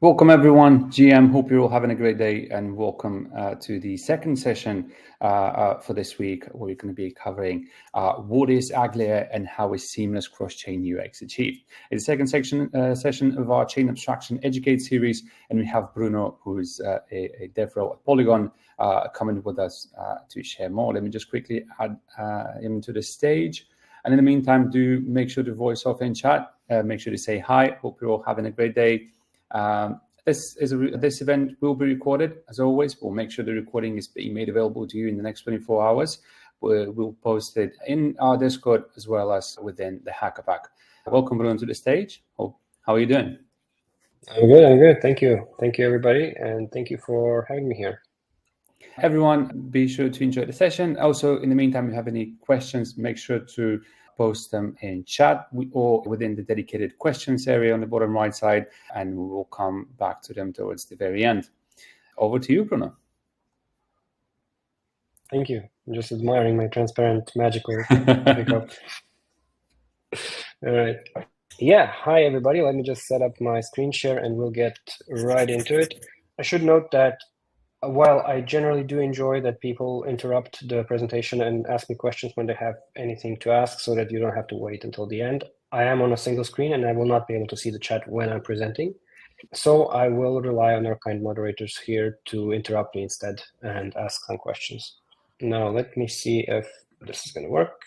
Welcome everyone, GM. Hope you're all having a great day, and welcome to the second session for this week, where we're going to be covering what is AggLayer and how is seamless cross-chain UX achieved. It's the second session of our Chain Abstraction Educate series, and we have Bruno, who is a DevRel at Polygon, coming with us to share more. Let me just quickly add him to the stage. And in the meantime, do make sure to voice off in chat. Make sure to say hi. Hope you're all having a great day. This event will be recorded, as always. We'll make sure the recording is being made available to you in the next 24 hours. We'll post it in our Discord as well as within the Hacker Pack. Welcome, Bruno, to the stage. How are you doing? I'm good. Thank you. Thank you, everybody. And thank you for having me here. Everyone, be sure to enjoy the session. Also, in the meantime, if you have any questions, make sure to post them in chat or within the dedicated questions area on the bottom right side, and we will come back to them towards the very end. Over to you, Bruno. Thank you. I'm just admiring my transparent magical pickup. All right. Yeah. Hi, everybody. Let me just set up my screen share and we'll get right into it. I should note that while I generally do enjoy that people interrupt the presentation and ask me questions when they have anything to ask so that you don't have to wait until the end, I am on a single screen and I will not be able to see the chat when I'm presenting. So I will rely on our kind moderators here to interrupt me instead and ask some questions. Now, let me see if this is going to work.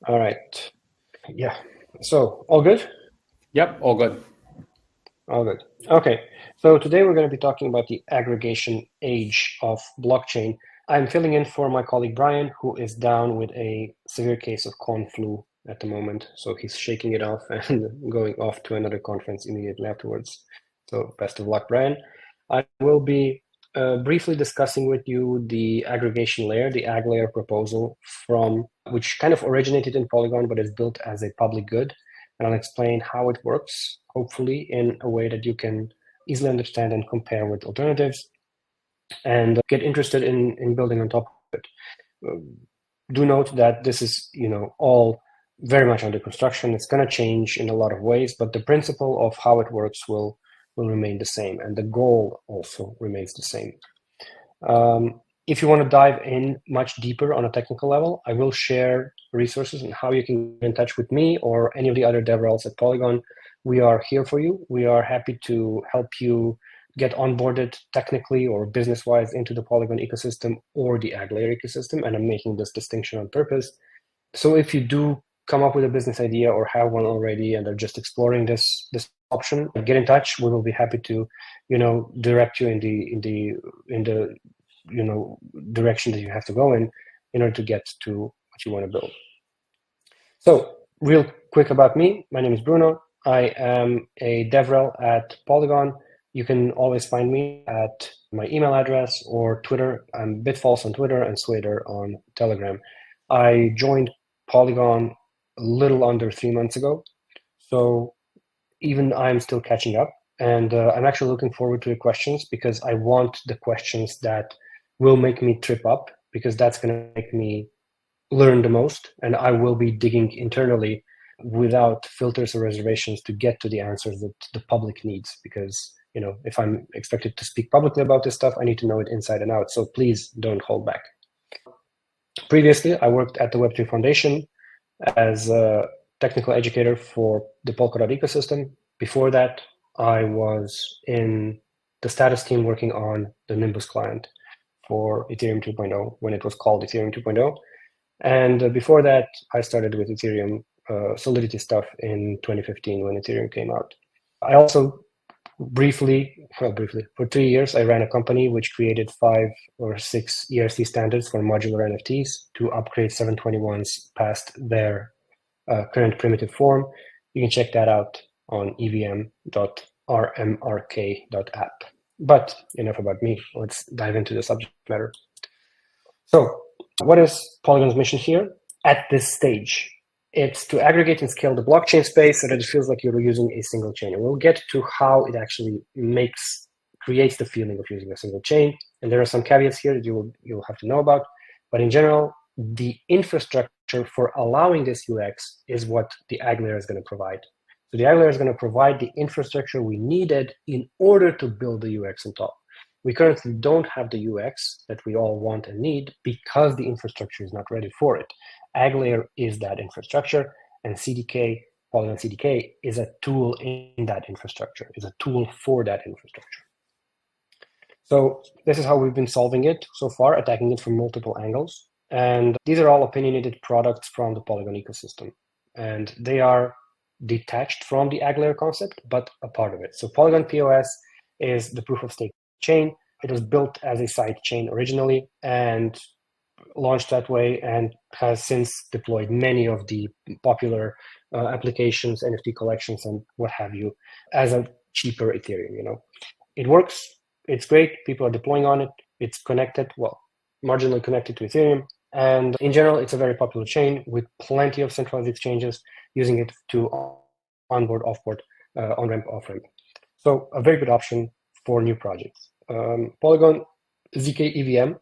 All right. Yeah. So all good? Yep, all good. All good. Okay, so today we're going to be talking about the aggregation age of blockchain. I'm filling in for my colleague Brian, who is down with a severe case of corn flu at the moment. So he's shaking it off and going off to another conference immediately afterwards. So best of luck, Brian. I will be briefly discussing with you the aggregation layer, the AggLayer proposal, which kind of originated in Polygon, but is built as a public good. And I'll explain how it works, hopefully in a way that you can easily understand and compare with alternatives and get interested in building on top of it. Do note that this is, all very much under construction. It's going to change in a lot of ways, but the principle of how it works will remain the same, and the goal also remains the same. If you want to dive in much deeper on a technical level, I will share resources and how you can get in touch with me or any of the other DevRels at Polygon. We are here for you. We are happy to help you get onboarded technically or business-wise into the Polygon ecosystem or the AggLayer ecosystem, and I'm making this distinction on purpose. So if you do come up with a business idea or have one already and are just exploring this option, get in touch. We will be happy to, direct you in the direction that you have to go in order to get to what you want to build. So real quick about me, my name is Bruno. I am a DevRel at Polygon. You can always find me at my email address or Twitter. I'm Bitfalls on Twitter and Swader on Telegram. I joined Polygon a little under 3 months ago. So even I'm still catching up. And I'm actually looking forward to your questions, because I want the questions that will make me trip up, because that's going to make me learn the most. And I will be digging internally without filters or reservations to get to the answers that the public needs. Because, if I'm expected to speak publicly about this stuff, I need to know it inside and out. So please don't hold back. Previously, I worked at the Web3 Foundation as a technical educator for the Polkadot ecosystem. Before that, I was in the status team working on the Nimbus client for Ethereum 2.0 when it was called Ethereum 2.0. And before that, I started with Ethereum Solidity stuff in 2015 when Ethereum came out. I also briefly, for 3 years, I ran a company which created 5 or 6 ERC standards for modular NFTs to upgrade 721s past their current primitive form. You can check that out on evm.rmrk.app. But enough about me. Let's dive into the subject matter. So what is Polygon's mission here at this stage? It's to aggregate and scale the blockchain space so that it feels like you're using a single chain. And we'll get to how it actually creates the feeling of using a single chain. And there are some caveats here that you'll have to know about. But in general, the infrastructure for allowing this UX is what the AggLayer is going to provide. So the AggLayer is going to provide the infrastructure we needed in order to build the UX on top. We currently don't have the UX that we all want and need because the infrastructure is not ready for it. AggLayer is that infrastructure, and CDK, Polygon CDK, is a tool in that infrastructure, is a tool for that infrastructure. So this is how we've been solving it so far, attacking it from multiple angles. And these are all opinionated products from the Polygon ecosystem. And they are detached from the AggLayer concept, but a part of it. So Polygon POS is the proof of stake chain. It was built as a side chain originally and launched that way, and has since deployed many of the popular applications, NFT collections, and what have you, as a cheaper Ethereum. It works. It's great. People are deploying on it. It's connected, well, marginally connected to Ethereum. And in general, it's a very popular chain with plenty of centralized exchanges using it to onboard, offboard, on-ramp, off-ramp. So a very good option for new projects. Polygon zkEVM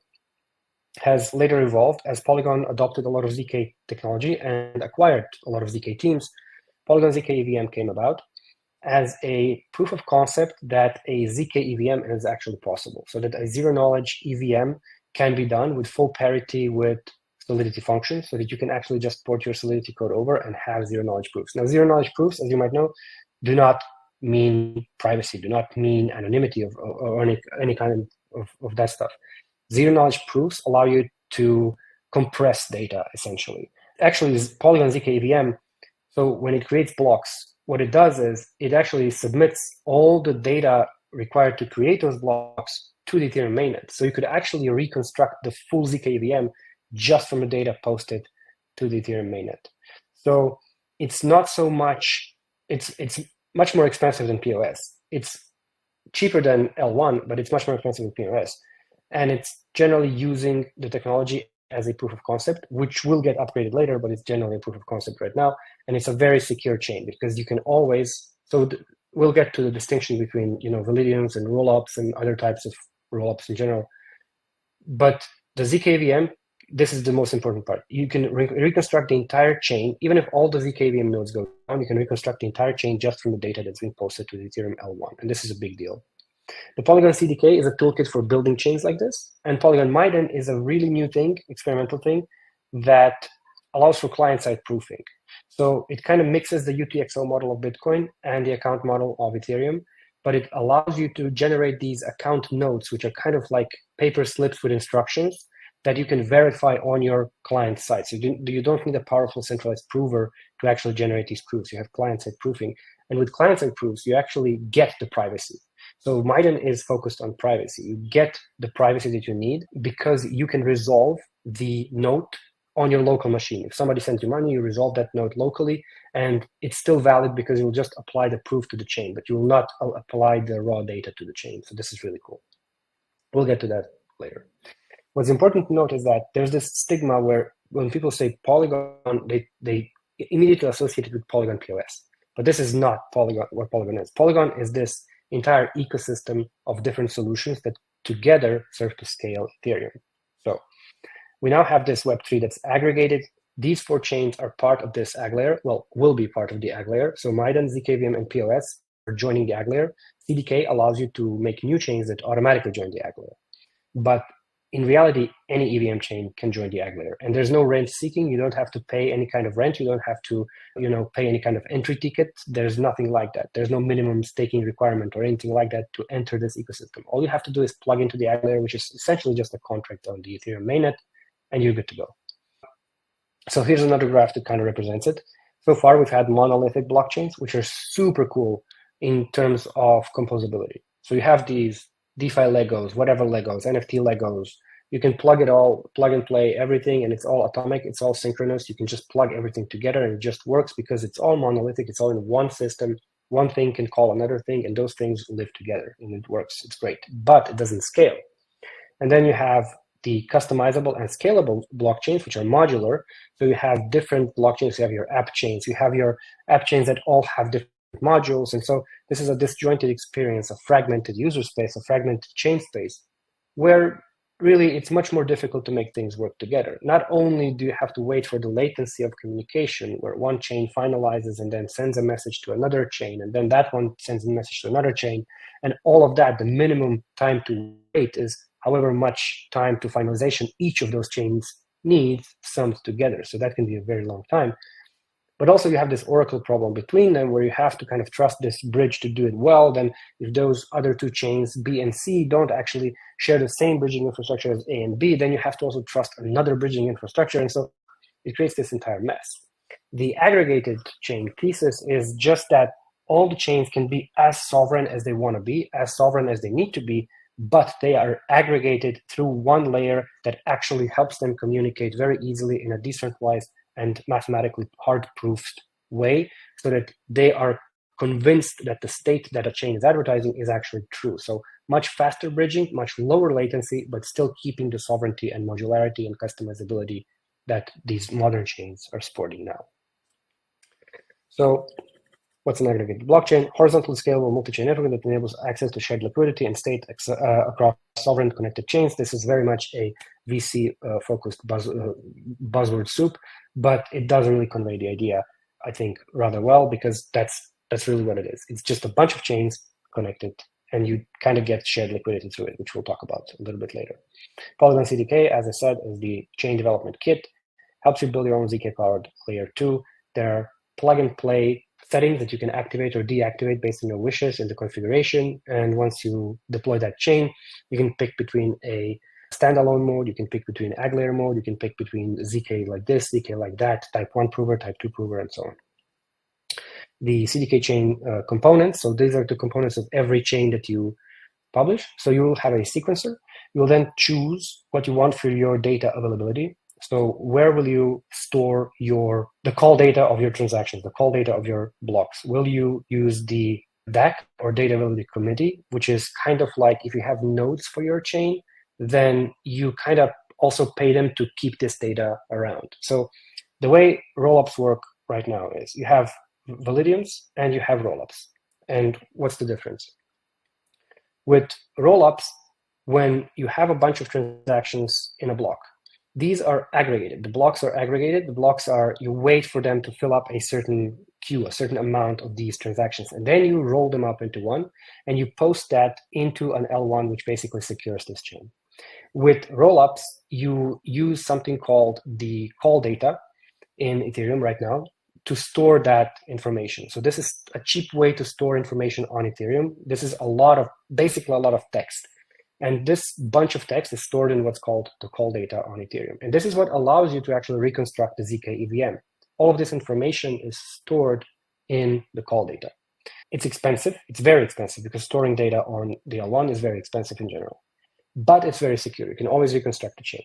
has later evolved as Polygon adopted a lot of zk technology and acquired a lot of zk teams. Polygon zkEVM came about as a proof of concept that a zkEVM is actually possible, so that a zero-knowledge EVM can be done with full parity with Solidity functions, so that you can actually just port your Solidity code over and have zero-knowledge proofs. Now, zero-knowledge proofs, as you might know, do not mean privacy, do not mean anonymity or any kind of that stuff. Zero-knowledge proofs allow you to compress data, essentially. Actually, Polygon zkEVM, so when it creates blocks, what it does is it actually submits all the data required to create those blocks to the Ethereum mainnet. So you could actually reconstruct the full zkEVM just from the data posted to the Ethereum mainnet. So it's not so much, it's much more expensive than POS. It's cheaper than L1, but it's much more expensive than POS. And it's generally using the technology as a proof of concept, which will get upgraded later, but it's generally a proof of concept right now. And it's a very secure chain because you can always, we'll get to the distinction between, Validiums and Rollups and other types of Rollups in general. But the zkEVM, this is the most important part. You can reconstruct the entire chain. Even if all the zkEVM nodes go down, you can reconstruct the entire chain just from the data that's been posted to the Ethereum L1. And this is a big deal. The Polygon CDK is a toolkit for building chains like this. And Polygon Miden is a really new thing, experimental thing, that allows for client-side proofing. So it kind of mixes the UTXO model of Bitcoin and the account model of Ethereum, but it allows you to generate these account nodes, which are kind of like paper slips with instructions that you can verify on your client side. So you don't need a powerful centralized prover to actually generate these proofs. You have client-side proofing. And with client-side proofs, you actually get the privacy. So Miden is focused on privacy. You get the privacy that you need because you can resolve the note on your local machine. If somebody sends you money, you resolve that note locally, and it's still valid because you'll just apply the proof to the chain, but you will not apply the raw data to the chain. So this is really cool. We'll get to that later. What's important to note is that there's this stigma where when people say Polygon, they immediately associate it with Polygon POS. But this is not Polygon, what Polygon is. Polygon is this entire ecosystem of different solutions that together serve to scale Ethereum. So we now have this Web3 that's aggregated. These 4 chains are part of this AggLayer, will be part of the AggLayer. So Miden, zkEVM, and POS are joining the AggLayer. CDK allows you to make new chains that automatically join the AggLayer. But in reality, any EVM chain can join the AggLayer. And there's no rent seeking. You don't have to pay any kind of rent. You don't have to, pay any kind of entry ticket. There's nothing like that. There's no minimum staking requirement or anything like that to enter this ecosystem. All you have to do is plug into the AggLayer, which is essentially just a contract on the Ethereum mainnet, and you're good to go. So here's another graph that kind of represents it. So far, we've had monolithic blockchains, which are super cool in terms of composability. So you have these DeFi Legos, whatever Legos, NFT Legos. You can plug and play everything, and it's all atomic, it's all synchronous. You can just plug everything together, and it just works because it's all monolithic, it's all in one system. One thing can call another thing, and those things live together, and it works. It's great, but it doesn't scale. And then you have the customizable and scalable blockchains, which are modular. So you have different blockchains. You have your app chains. You have your app chains that all have different modules. And so this is a disjointed experience, a fragmented user space, a fragmented chain space, where really, it's much more difficult to make things work together. Not only do you have to wait for the latency of communication, where one chain finalizes and then sends a message to another chain, and then that one sends a message to another chain, and all of that, the minimum time to wait is however much time to finalization each of those chains needs summed together. So that can be a very long time. But also you have this oracle problem between them where you have to kind of trust this bridge to do it well. Then if those other two chains, B and C, don't actually share the same bridging infrastructure as A and B, then you have to also trust another bridging infrastructure. And so it creates this entire mess. The aggregated chain thesis is just that all the chains can be as sovereign as they want to be, as sovereign as they need to be, but they are aggregated through one layer that actually helps them communicate very easily in a decentralized and mathematically hard-proofed way, so that they are convinced that the state that a chain is advertising is actually true. So much faster bridging, much lower latency, but still keeping the sovereignty and modularity and customizability that these modern chains are sporting now. So what's an aggregated blockchain? Horizontally scalable multi-chain network that enables access to shared liquidity and state across sovereign connected chains. This is very much a VC-focused buzzword soup, but it doesn't really convey the idea, I think, rather well, because that's really what it is. It's just a bunch of chains connected, and you kind of get shared liquidity through it, which we'll talk about a little bit later. Polygon CDK, as I said, is the chain development kit. Helps you build your own zk-powered layer 2. There are plug-and-play settings that you can activate or deactivate based on your wishes in the configuration. And once you deploy that chain, you can pick between a standalone mode, you can pick between AggLayer mode, you can pick between zk like this, zk like that, type 1 prover, type 2 prover, and so on. The CDK chain components, so these are the components of every chain that you publish. So you will have a sequencer. You will then choose what you want for your data availability. So where will you store the call data of your transactions, the call data of your blocks? Will you use the DAC or data availability committee, which is kind of like if you have nodes for your chain, then you kind of also pay them to keep this data around. So the way rollups work right now is you have Validiums and you have rollups. And what's the difference? With rollups, when you have a bunch of transactions in a block, these are aggregated. The blocks are aggregated. The blocks are, you wait for them to fill up a certain queue, a certain amount of these transactions, and then you roll them up into one, and you post that into an L1, which basically secures this chain. With rollups, you use something called the call data in Ethereum right now to store that information. So this is a cheap way to store information on Ethereum. This is basically a lot of text. And this bunch of text is stored in what's called the call data on Ethereum. And this is what allows you to actually reconstruct the zkEVM. All of this information is stored in the call data. It's expensive. It's very expensive because storing data on the L1 is very expensive in general. But it's very secure. You can always reconstruct the chain.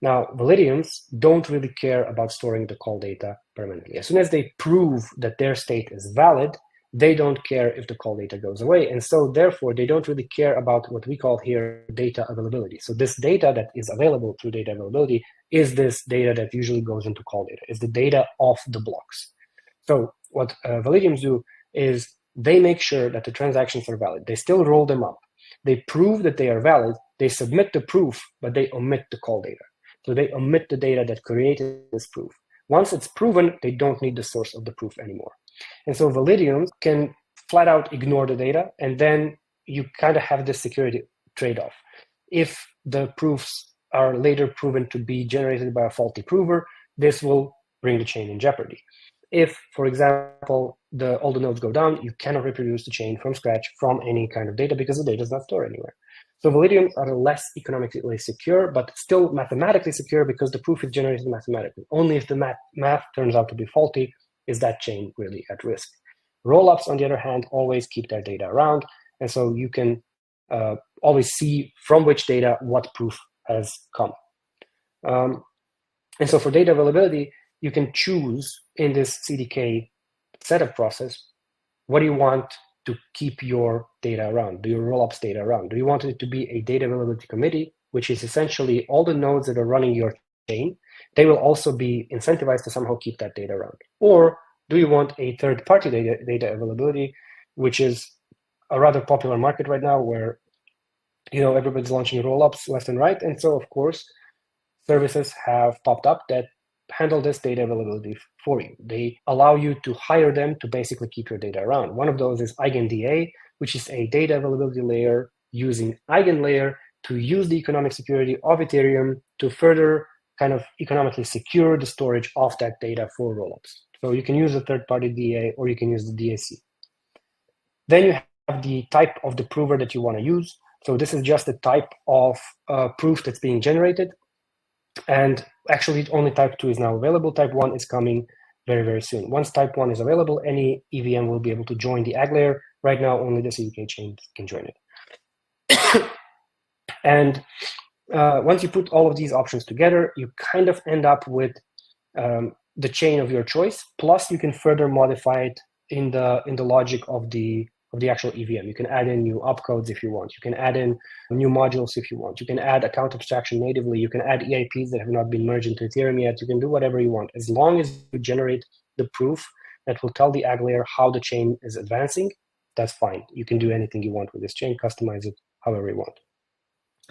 Now, Validiums don't really care about storing the call data permanently. As soon as they prove that their state is valid, they don't care if the call data goes away. And so therefore, they don't really care about what we call here data availability. So this data that is available through data availability is this data that usually goes into call data, is the data of the blocks. So what Validiums do is they make sure that the transactions are valid. They still roll them up. They prove that they are valid. They submit the proof, but they omit the call data. So they omit the data that created this proof. Once it's proven, they don't need the source of the proof anymore. And so Validiums can flat out ignore the data, and then you kind of have this security trade-off. If the proofs are later proven to be generated by a faulty prover, this will bring the chain in jeopardy. If, for example, all the nodes go down, you cannot reproduce the chain from scratch from any kind of data because the data is not stored anywhere. So Validiums are less economically secure, but still mathematically secure because the proof is generated mathematically. Only if the math turns out to be faulty is that chain really at risk. Rollups, on the other hand, always keep their data around, and so you can always see from which data what proof has come. And so for data availability, you can choose in this CDK setup process, what do you want to keep your data around? Do your rollups data around? Do you want it to be a data availability committee, which is essentially all the nodes that are running your chain? They will also be incentivized to somehow keep that data around. Or do you want a third-party data availability, which is a rather popular market right now, where everybody's launching rollups left and right. And so, of course, services have popped up that handle this data availability for you. They allow you to hire them to basically keep your data around. One of those is EigenDA, which is a data availability layer using AggLayer to use the economic security of Ethereum to further kind of economically secure the storage of that data for rollups. So you can use a third-party DA or you can use the DAC. Then you have the type of the prover that you want to use. So this is just the type of proof that's being generated. And actually, only type 2 is now available. Type 1 is coming very, very soon. Once type 1 is available, any EVM will be able to join the AggLayer. Right now, only the CDK chain can join it. And once you put all of these options together, you kind of end up with the chain of your choice. Plus, you can further modify it in the logic of the actual EVM. You can add in new opcodes if you want. You can add in new modules if you want. You can add account abstraction natively. You can add EIPs that have not been merged into Ethereum yet. You can do whatever you want. As long as you generate the proof that will tell the AggLayer how the chain is advancing, that's fine. You can do anything you want with this chain, customize it however you want.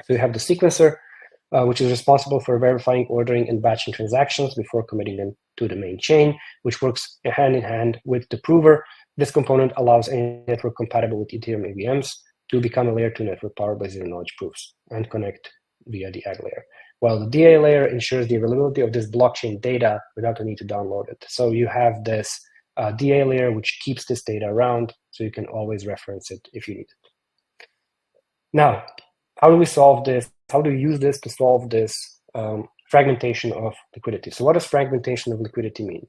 So you have the sequencer, which is responsible for verifying, ordering, and batching transactions before committing them to the main chain, which works hand in hand with the prover. This component allows any network compatible with Ethereum EVMs to become a layer 2 network powered by zero-knowledge proofs and connect via the AggLayer. While the DA layer ensures the availability of this blockchain data without the need to download it. So you have this DA layer, which keeps this data around, so you can always reference it if you need it. Now, how do we solve this? How do we use this to solve this fragmentation of liquidity? So what does fragmentation of liquidity mean?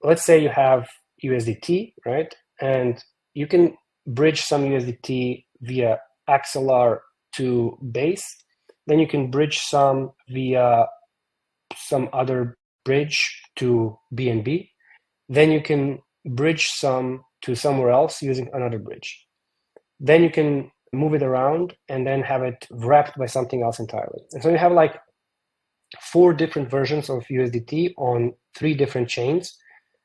Let's say you have USDT, right? And you can bridge some USDT via Axelar to Base. Then you can bridge some via some other bridge to BNB. Then you can bridge some to somewhere else using another bridge. Then you can move it around and then have it wrapped by something else entirely. And so you have like 4 different versions of USDT on 3 different chains,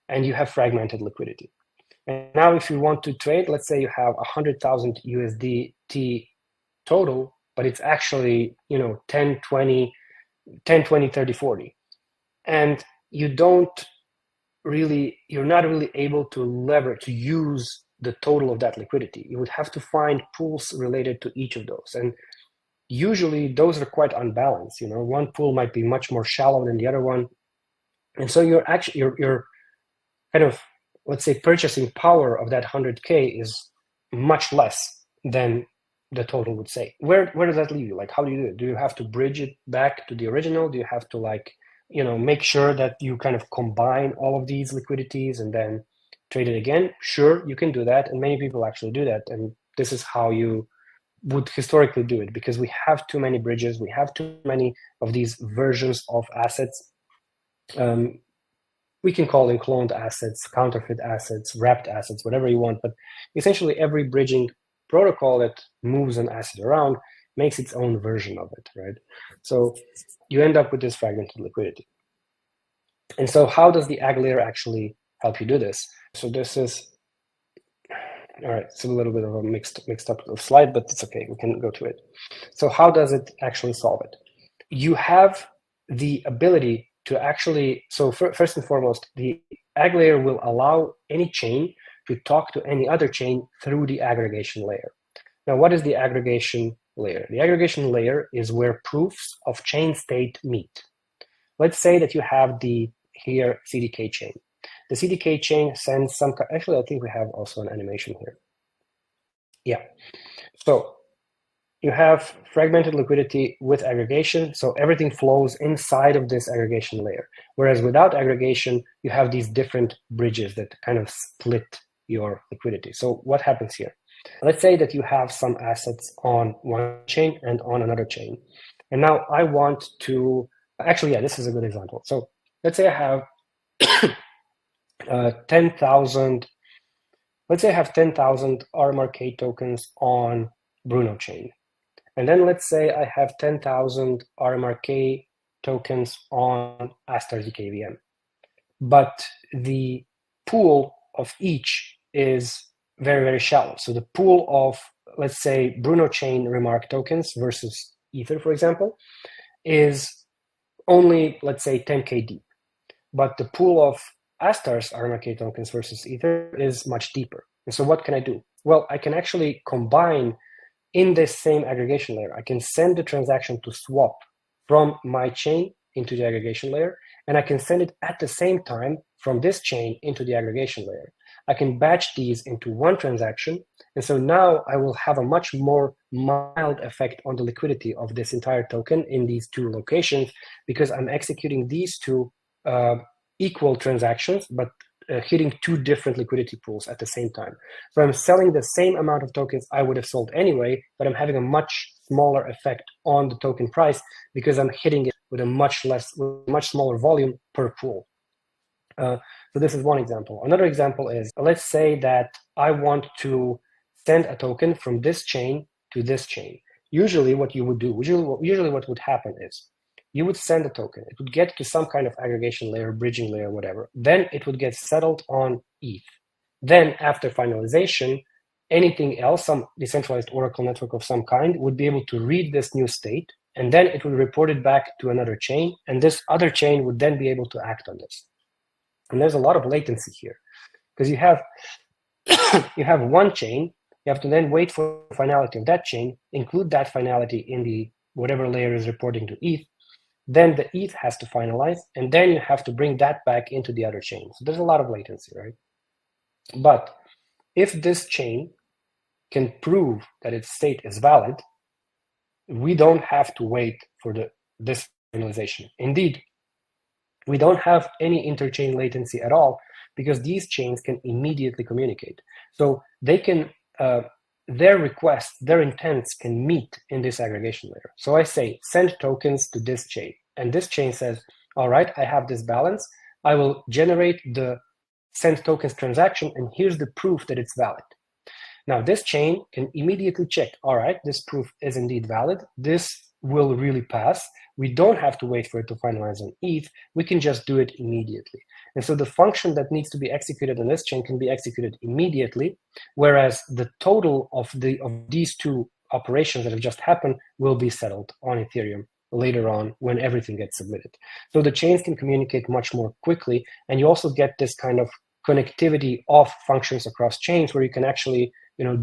and you have fragmented liquidity. And now if you want to trade, let's say you have 100,000 USDT total, but it's actually 10, 20, 30, 40. And you're not really able to use the total of that liquidity. You would have to find pools related to each of those. And usually those are quite unbalanced. One pool might be much more shallow than the other one. And so you're kind of, let's say, purchasing power of that 100K is much less than the total would say. Where does that leave you? Like, how do you do it? Do you have to bridge it back to the original? Do you have to make sure that you kind of combine all of these liquidities and then trade it again? Sure, you can do that. And many people actually do that. And this is how you would historically do it, because we have too many bridges. We have too many of these versions of assets. We can call them cloned assets, counterfeit assets, wrapped assets, whatever you want. But essentially, every bridging protocol that moves an asset around makes its own version of it, right? So you end up with this fragmented liquidity. And so how does the AggLayer actually help you do this? So this is, all right, it's a little bit of a mixed up slide, but it's okay, we can go to it. So how does it actually solve it? You have the ability to actually, so first and foremost, the AggLayer will allow any chain to talk to any other chain through the aggregation layer. Now, what is the aggregation layer? The aggregation layer is where proofs of chain state meet. Let's say that you have here CDK chain. The CDK chain sends some, actually, I think we have also an animation here. Yeah. So you have fragmented liquidity with aggregation, so everything flows inside of this aggregation layer. Whereas without aggregation, you have these different bridges that kind of split your liquidity. So what happens here? Let's say that you have some assets on one chain and on another chain. And now I want to, actually, yeah, this is a good example. So let's say I have 10,000, let's say I have 10,000 RMRK tokens on Bruno chain. And then let's say I have 10,000 RMRK tokens on Astar zkEVM. But the pool of each is very, very shallow. So the pool of let's say, Bruno chain remark tokens versus Ether, for example, is only, let's say, 10K deep. But the pool of Astar's RMRK tokens versus Ether is much deeper. And so what can I do? Well, I can actually combine in this same aggregation layer. I can send the transaction to swap from my chain into the aggregation layer, and I can send it at the same time from this chain into the aggregation layer. I can batch these into one transaction, and so now I will have a much more mild effect on the liquidity of this entire token in these two locations, because I'm executing these two equal transactions, but hitting two different liquidity pools at the same time. So I'm selling the same amount of tokens I would have sold anyway, but I'm having a much smaller effect on the token price because I'm hitting it with a much smaller volume per pool. So this is one example. Another example is, let's say that I want to send a token from this chain to this chain. Usually what you would do, usually what would happen is, you would send a token, it would get to some kind of aggregation layer, bridging layer, whatever. Then it would get settled on ETH. Then after finalization, anything else, some decentralized Oracle network of some kind, would be able to read this new state, and then it would report it back to another chain, and this other chain would then be able to act on this. And there's a lot of latency here, because you have you have one chain, you have to then wait for the finality of that chain, include that finality in the whatever layer is reporting to ETH, then the ETH has to finalize, and then you have to bring that back into the other chain. So there's a lot of latency, right? But if this chain can prove that its state is valid, we don't have to wait for this finalization. Indeed, we don't have any interchain latency at all, because these chains can immediately communicate. So they can, their requests, their intents can meet in this aggregation layer. So I say, send tokens to this chain. And this chain says, all right, I have this balance. I will generate the send tokens transaction, and here's the proof that it's valid. Now this chain can immediately check, all right, this proof is indeed valid. This will really pass. We don't have to wait for it to finalize on ETH. We can just do it immediately. And so the function that needs to be executed on this chain can be executed immediately, whereas the total of these two operations that have just happened will be settled on Ethereum later on when everything gets submitted. So the chains can communicate much more quickly, and you also get this kind of connectivity of functions across chains where you can actually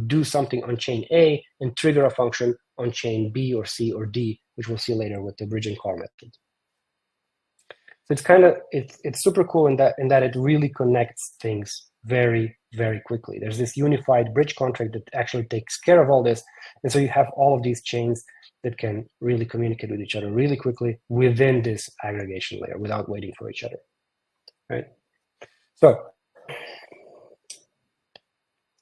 do something on chain A and trigger a function on chain B or C or D, which we'll see later with the bridge and call method. So it's super cool in that it really connects things very, very quickly. There's this unified bridge contract that actually takes care of all this. And so you have all of these chains that can really communicate with each other really quickly within this aggregation layer without waiting for each other, right? So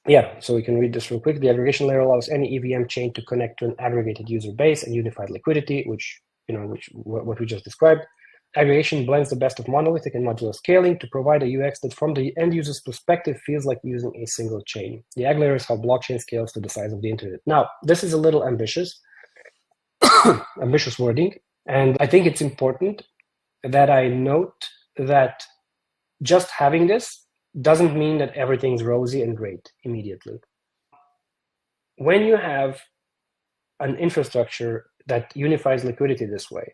yeah, so we can read this real quick. The aggregation layer allows any EVM chain to connect to an aggregated user base and unified liquidity, which what we just described. Aggregation blends the best of monolithic and modular scaling to provide a UX that from the end user's perspective feels like using a single chain. The AggLayer is how blockchain scales to the size of the internet. Now, this is a little ambitious, ambitious wording, and I think it's important that I note that just having this doesn't mean that everything's rosy and great immediately. When you have an infrastructure that unifies liquidity this way,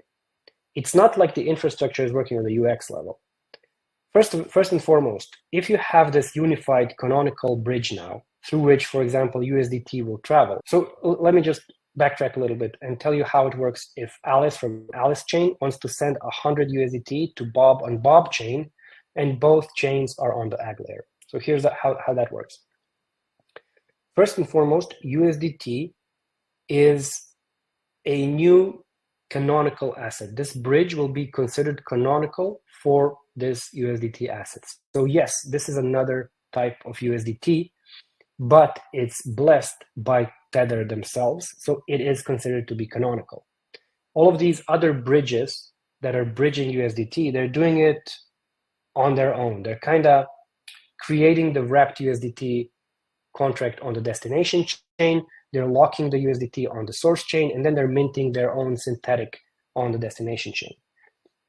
it's not like the infrastructure is working on the UX level. First and foremost, if you have this unified canonical bridge now, through which, for example, USDT will travel. So let me just backtrack a little bit and tell you how it works if Alice from Alice chain wants to send 100 USDT to Bob on Bob chain, and both chains are on the AggLayer. So here's how that works. First and foremost, USDT is a new canonical asset. This bridge will be considered canonical for this USDT assets. So yes, this is another type of USDT, but it's blessed by Tether themselves, so it is considered to be canonical. All of these other bridges that are bridging USDT, they're doing it on their own. They're kind of creating the wrapped USDT contract on the destination chain. They're locking the USDT on the source chain, and then they're minting their own synthetic on the destination chain.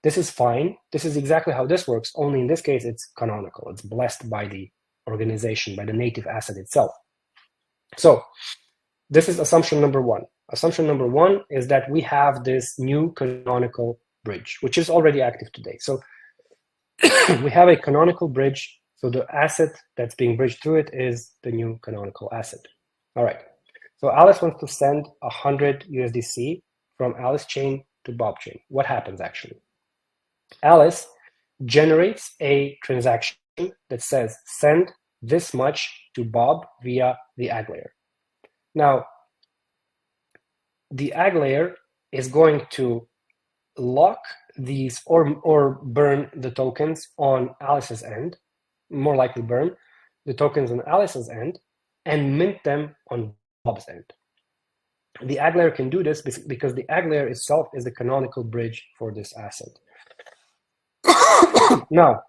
This is fine. This is exactly how this works, only in this case, it's canonical. It's blessed by the organization, by the native asset itself. So This is assumption number one. Assumption number one is that we have this new canonical bridge, which is already active today. So we have a canonical bridge. So the asset that's being bridged through it is the new canonical asset. All right. So Alice wants to send 100 USDC from Alice chain to Bob chain. What happens actually? Alice generates a transaction that says send this much to Bob via the AggLayer. Now, the AggLayer is going to lock these or burn the tokens on Alice's end, more likely burn the tokens on Alice's end, and mint them on Bob's end. The AggLayer can do this because the AggLayer itself is the canonical bridge for this asset. Now,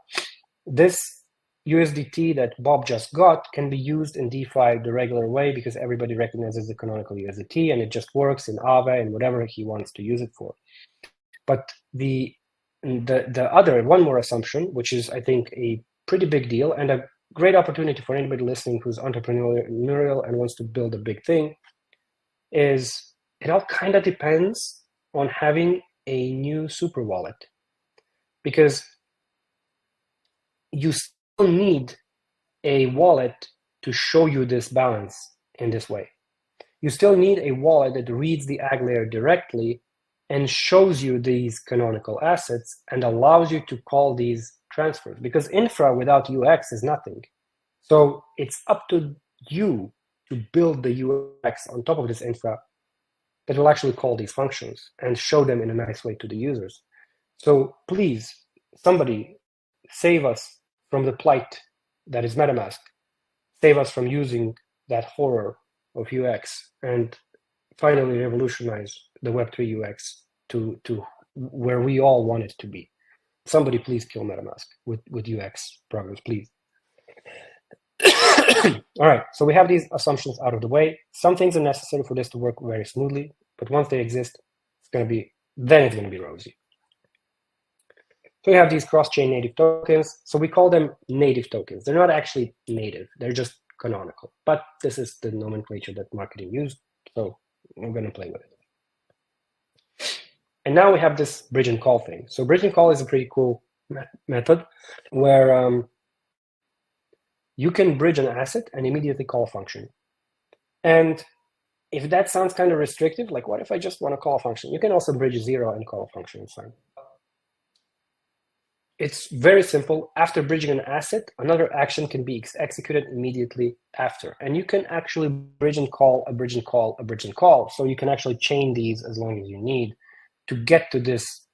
this USDT that Bob just got can be used in DeFi the regular way because everybody recognizes the canonical USDT and it just works in Aave and whatever he wants to use it for. But the other, one more assumption, which is, I think, a pretty big deal and a great opportunity for anybody listening who's entrepreneurial and wants to build a big thing, is it all kind of depends on having a new super wallet. Because you still need a wallet to show you this balance in this way. You still need a wallet that reads the AggLayer directly and shows you these canonical assets and allows you to call these transfers. Because infra without UX is nothing. So it's up to you to build the UX on top of this infra that will actually call these functions and show them in a nice way to the users. So please, somebody save us from the plight that is MetaMask. Save us from using that horror of UX and finally revolutionize the Web3 UX to where we all want it to be. Somebody please kill MetaMask with UX programs, please. All right, so we have these assumptions out of the way. Some things are necessary for this to work very smoothly, but once they exist, it's going to be rosy. So we have these cross-chain native tokens. So we call them native tokens. They're not actually native. They're just canonical. But this is the nomenclature that marketing used. So we're going to play with it. And now we have this bridge and call thing. So bridge and call is a pretty cool method where you can bridge an asset and immediately call a function. And if that sounds kind of restrictive, like what if I just want to call a function? You can also bridge 0 and call a function. It's fine. It's very simple. After bridging an asset, another action can be executed immediately after. And you can actually bridge and call, a bridge and call, a bridge and call. So you can actually chain these as long as you need to get to this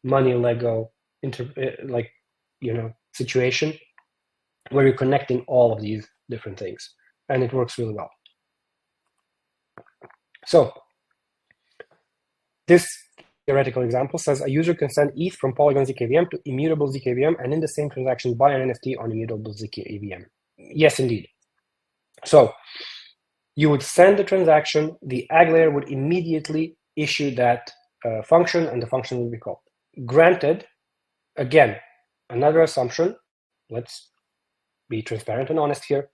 money Lego situation where you're connecting all of these different things. And it works really well. So this theoretical example says a user can send ETH from Polygon zkEVM to immutable zkEVM and in the same transaction buy an NFT on immutable zkEVM. Yes, indeed. So you would send the transaction, the AggLayer would immediately issue that function and the function will be called. Granted, again, another assumption, let's be transparent and honest here.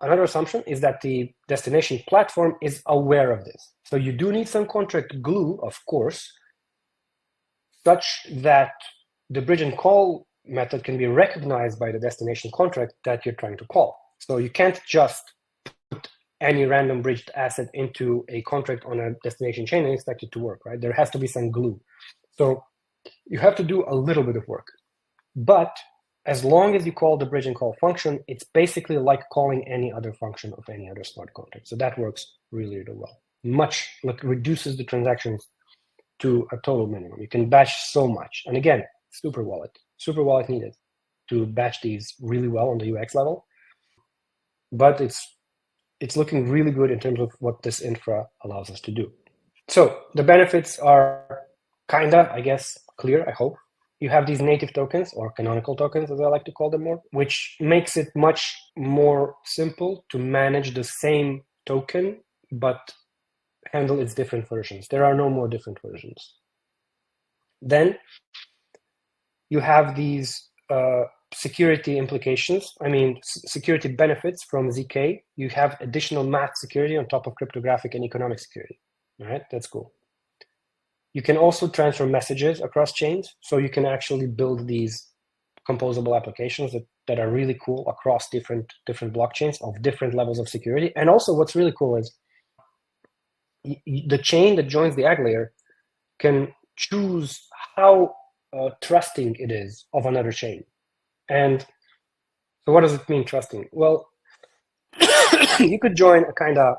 Another assumption is that the destination platform is aware of this. So you do need some contract glue, of course, such that the bridge and call method can be recognized by the destination contract that you're trying to call. So you can't just put any random bridged asset into a contract on a destination chain and expect it to work, right? There has to be some glue. So you have to do a little bit of work. But as long as you call the bridge and call function, it's basically like calling any other function of any other smart contract. So that works really, really well. Much like reduces the transactions to a total minimum. You can batch so much. And again, super wallet needed to batch these really well on the UX level. But it's looking really good in terms of what this infra allows us to do. So the benefits are kinda, I guess, clear, I hope. You have these native tokens or canonical tokens, as I like to call them more, which makes it much more simple to manage the same token, but handle its different versions. There are no more different versions. Then you have these security implications. I mean, security benefits from zk. You have additional math security on top of cryptographic and economic security. All right, that's cool. You can also transfer messages across chains, so you can actually build these composable applications that are really cool across different blockchains of different levels of security. And also, what's really cool is the chain that joins the AggLayer can choose how trusting it is of another chain. And so what does it mean, trusting? Well, you could join a kind of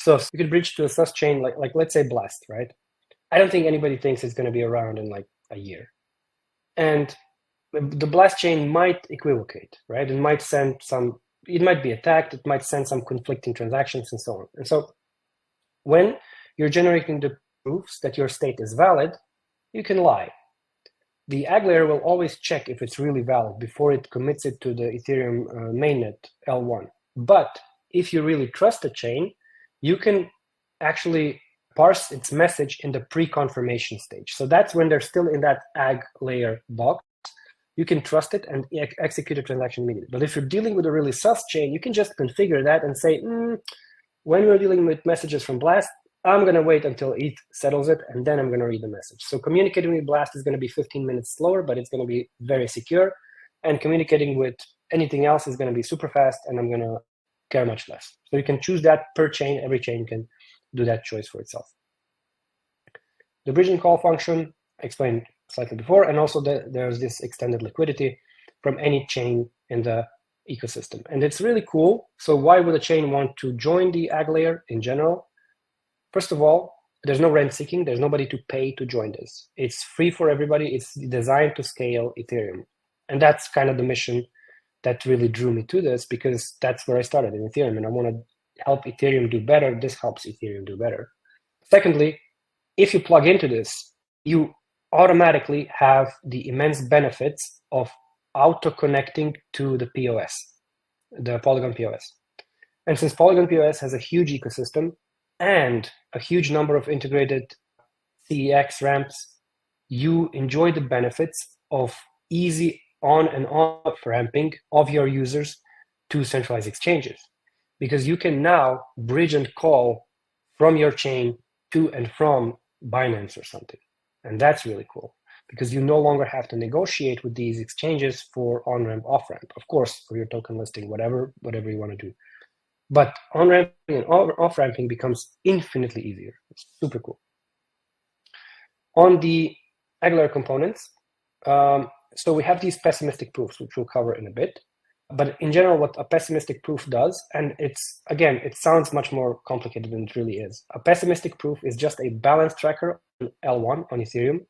sus. You could bridge to a sus chain, like let's say Blast, right? I don't think anybody thinks it's going to be around in like a year. And the Blast chain might equivocate, right? It might send some, it might be attacked, it might send some conflicting transactions and so on. And so when you're generating the proofs that your state is valid, you can lie. The AggLayer will always check if it's really valid before it commits it to the Ethereum mainnet L1. But if you really trust the chain, you can actually parse its message in the pre-confirmation stage. So that's when they're still in that AggLayer box. You can trust it and execute a transaction immediately. But if you're dealing with a really sus chain, you can just configure that and say, when we're dealing with messages from Blast, I'm going to wait until ETH settles it, and then I'm going to read the message. So communicating with Blast is going to be 15 minutes slower, but it's going to be very secure. And communicating with anything else is going to be super fast, and I'm going to care much less. So you can choose that per chain. Every chain can do that choice for itself. The bridge and call function, I explained slightly before, and also there's this extended liquidity from any chain in the ecosystem. And it's really cool. So why would a chain want to join the AggLayer in general? First of all, there's no rent seeking. There's nobody to pay to join this. It's free for everybody. It's designed to scale Ethereum. And that's kind of the mission that really drew me to this, because that's where I started in Ethereum. And I want to help Ethereum do better. This helps Ethereum do better. Secondly, if you plug into this, you automatically have the immense benefits of auto-connecting to the POS, the Polygon POS. And since Polygon POS has a huge ecosystem and a huge number of integrated CEX ramps, you enjoy the benefits of easy on and off ramping of your users to centralized exchanges, because you can now bridge and call from your chain to and from Binance or something. And that's really cool, because you no longer have to negotiate with these exchanges for on-ramp, off-ramp. Of course, for your token listing, whatever you want to do. But on-ramping and off-ramping becomes infinitely easier. It's super cool. On the AggLayer components, so we have these pessimistic proofs, which we'll cover in a bit. But in general, what a pessimistic proof does, and it's, again, it sounds much more complicated than it really is. A pessimistic proof is just a balance tracker on L1 on Ethereum,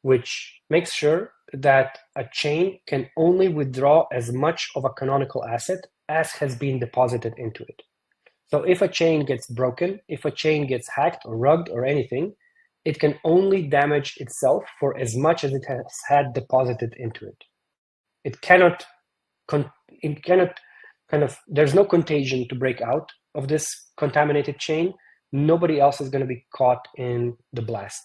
which makes sure that a chain can only withdraw as much of a canonical asset as has been deposited into it. So if a chain gets broken, if a chain gets hacked or rugged or anything, it can only damage itself for as much as it has had deposited into it. It cannot there's no contagion to break out of this contaminated chain. Nobody else is going to be caught in the blast.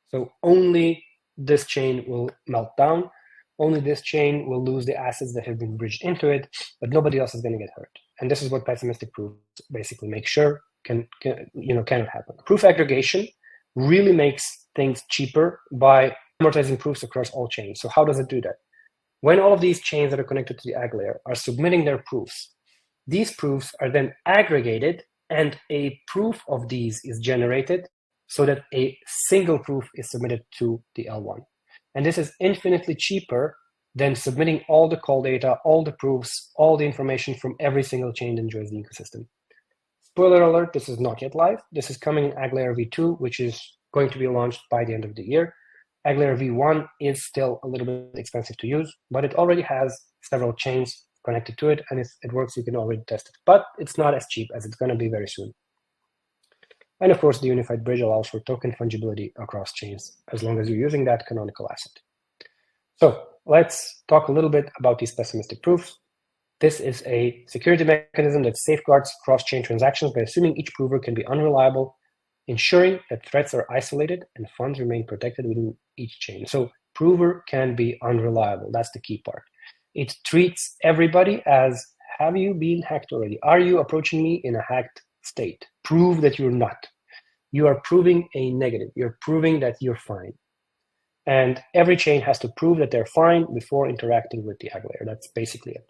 So only this chain will melt down. Only this chain will lose the assets that have been bridged into it, but nobody else is going to get hurt. And this is what pessimistic proofs basically make sure cannot happen. Proof aggregation really makes things cheaper by amortizing proofs across all chains. So how does it do that? When all of these chains that are connected to the AggLayer are submitting their proofs, these proofs are then aggregated, and a proof of these is generated so that a single proof is submitted to the L1. And this is infinitely cheaper than submitting all the call data, all the proofs, all the information from every single chain that enjoys the ecosystem. Spoiler alert, this is not yet live. This is coming in AggLayer v2, which is going to be launched by the end of the year. AggLayer v1 is still a little bit expensive to use, but it already has several chains connected to it, and if it works, you can already test it. But it's not as cheap as it's going to be very soon. And of course, the unified bridge allows for token fungibility across chains, as long as you're using that canonical asset. So let's talk a little bit about these pessimistic proofs. This is a security mechanism that safeguards cross-chain transactions by assuming each prover can be unreliable, ensuring that threats are isolated and funds remain protected within each chain. So prover can be unreliable. That's the key part. It treats everybody as, have you been hacked already? Are you approaching me in a hacked state? Prove that you're not. You are proving a negative. You're proving that you're fine. And every chain has to prove that they're fine before interacting with the AggLayer. That's basically it.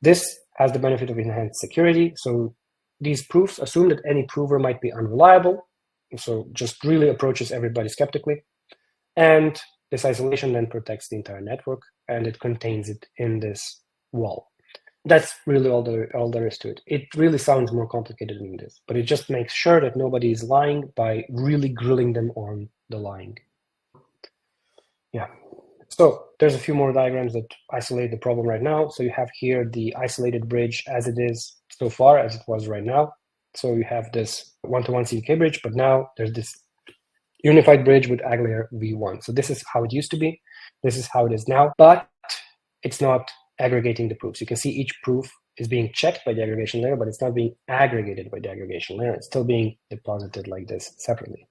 This has the benefit of enhanced security. So these proofs assume that any prover might be unreliable. So just really approaches everybody skeptically. And this isolation then protects the entire network, and it contains it in this wall. That's really all there is to it. It really sounds more complicated than this, but it just makes sure that nobody is lying by really grilling them on the lying. Yeah. So there's a few more diagrams that isolate the problem right now. So you have here the isolated bridge as it is so far, as it was right now. So you have this one-to-one CDK bridge, but now there's this unified bridge with AggLayer v1. So this is how it used to be. This is how it is now, but it's not aggregating the proofs. You can see each proof is being checked by the aggregation layer, but it's not being aggregated by the aggregation layer. It's still being deposited like this separately.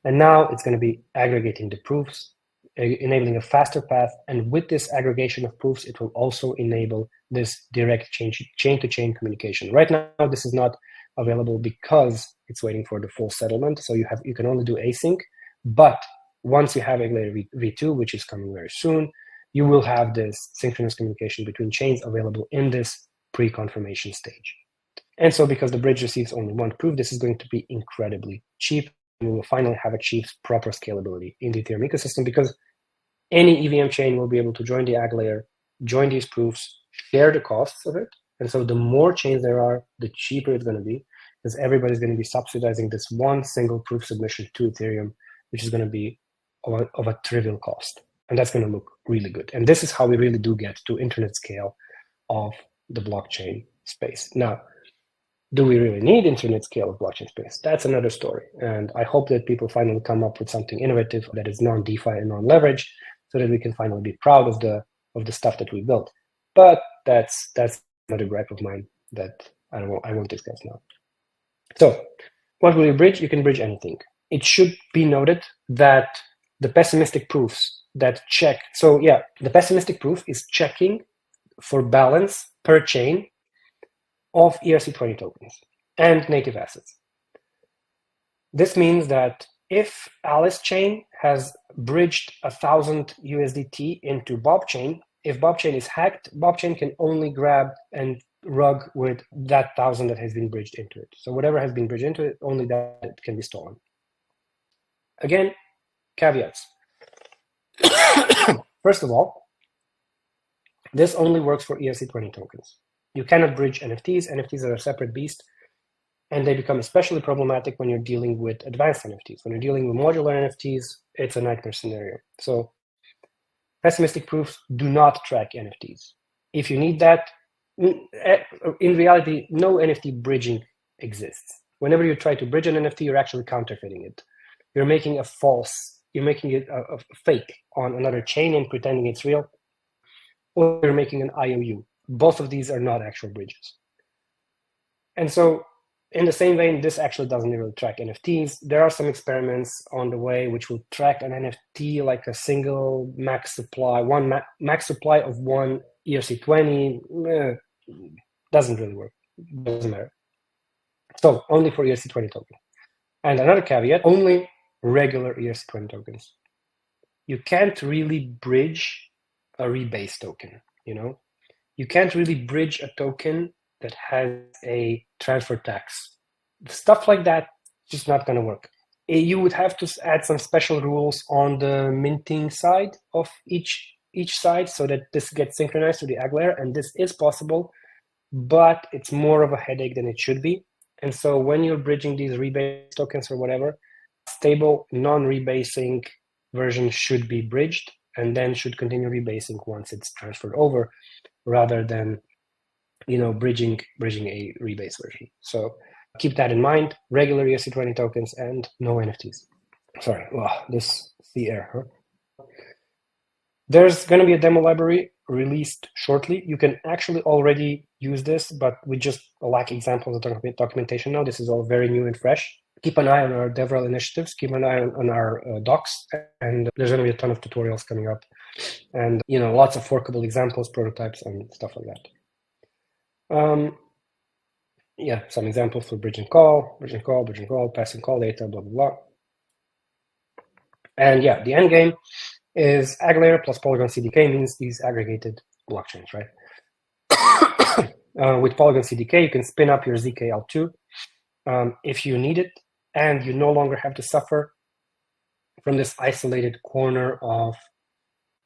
And now it's going to be aggregating the proofs, enabling a faster path. And with this aggregation of proofs, it will also enable this direct chain-to-chain communication. Right now, this is not available because it's waiting for the full settlement. So you can only do async. But once you have AggLayer v2, which is coming very soon, you will have this synchronous communication between chains available in this pre-confirmation stage. And so because the bridge receives only one proof, this is going to be incredibly cheap. We will finally have achieved proper scalability in the Ethereum ecosystem, because any EVM chain will be able to join the AggLayer, join these proofs, share the costs of it. And so the more chains there are, the cheaper it's going to be, because everybody's going to be subsidizing this one single proof submission to Ethereum, which is going to be of a trivial cost. And that's going to look really good. And this is how we really do get to internet scale of the blockchain space. Now, do we really need internet scale of blockchain space? That's another story. And I hope that people finally come up with something innovative that is non-DeFi and non-leverage, so that we can finally be proud of the stuff that we built. But that's another gripe of mine that I won't discuss now. So what will you bridge? You can bridge anything. It should be noted that the pessimistic proofs that check, so yeah, the pessimistic proof is checking for balance per chain of ERC20 tokens and native assets. This means that if Alice chain has bridged 1,000 USDT into Bob chain, if Bob chain is hacked, Bob chain can only grab and rug with that 1,000 that has been bridged into it. So whatever has been bridged into it, only that can be stolen. Again, caveats. First of all, this only works for ERC20 tokens. You cannot bridge NFTs. NFTs are a separate beast, and they become especially problematic when you're dealing with advanced NFTs. When you're dealing with modular NFTs, it's a nightmare scenario. So pessimistic proofs do not track NFTs. If you need that, in reality, no NFT bridging exists. Whenever you try to bridge an NFT, you're actually counterfeiting it. You're making it a fake on another chain and pretending it's real, or you're making an IOU. Both of these are not actual bridges. And so in the same vein, this actually doesn't really track NFTs. There are some experiments on the way which will track an NFT like a single max supply, max supply of one ERC20. Doesn't really work. Doesn't matter. So only for ERC20 token. And another caveat, only regular ERC20 tokens. You can't really bridge a rebase token, You can't really bridge a token that has a transfer tax. Stuff like that, just not going to work. You would have to add some special rules on the minting side of each side so that this gets synchronized to the AggLayer, and this is possible, but it's more of a headache than it should be. And so when you're bridging these rebase tokens or whatever, stable non-rebasing version should be bridged and then should continue rebasing once it's transferred over, rather than bridging a rebase version. So keep that in mind. Regular ERC20 tokens and no NFTs. Sorry, this sea air. Huh? There's going to be a demo library released shortly. You can actually already use this, but we just lack examples of documentation now. This is all very new and fresh. keep an eye on our DevRel initiatives, keep an eye on our docs, and there's going to be a ton of tutorials coming up, and lots of forkable examples, prototypes, and stuff like that. Yeah, some examples for bridge and call, passing call data, blah blah blah. And yeah, the end game is AggLayer plus Polygon CDK means these aggregated blockchains, right? With Polygon CDK, you can spin up your zkEVM if you need it, and you no longer have to suffer from this isolated corner of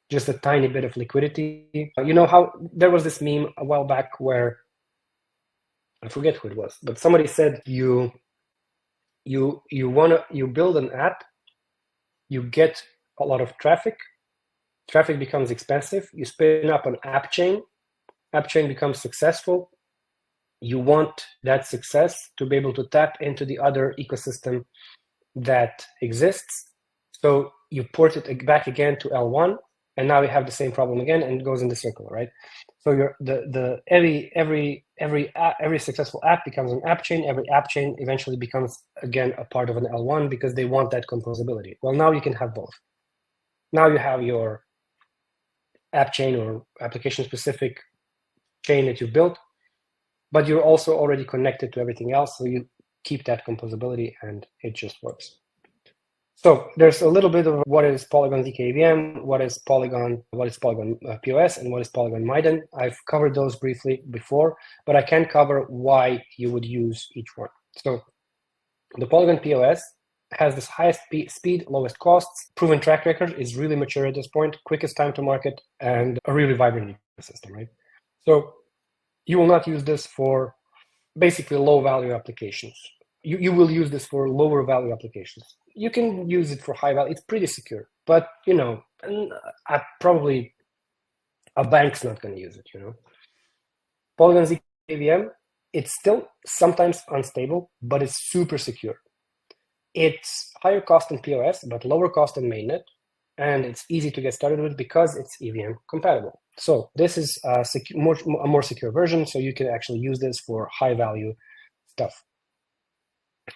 just a tiny bit of liquidity. You know how there was this meme a while back where, I forget who it was, but somebody said you build an app, you get a lot of traffic becomes expensive, you spin up an app chain becomes successful, you want that success to be able to tap into the other ecosystem that exists, so you port it back again to L1, and now you have the same problem again, and it goes in the circle, right? So every successful app becomes an app chain. Every app chain eventually becomes again a part of an L1 because they want that composability. Well, now you can have both. Now you have your app chain or application specific chain that you built, but you're also already connected to everything else, so you keep that composability and it just works. So there's a little bit of what is Polygon zkEVM, what is Polygon POS, and what is Polygon Miden. I've covered those briefly before, but I can cover why you would use each one. So the Polygon POS has this highest speed, lowest costs, proven track record, is really mature at this point, quickest time to market, and a really vibrant ecosystem, right? So you will not use this for basically low value applications. You will use this for lower value applications. You can use it for high value. It's pretty secure, but probably a bank's not going to use it. Polygon zkEVM, it's still sometimes unstable, but it's super secure. It's higher cost than POS, but lower cost than mainnet, and it's easy to get started with because it's EVM compatible. So this is a more secure version, so you can actually use this for high value stuff.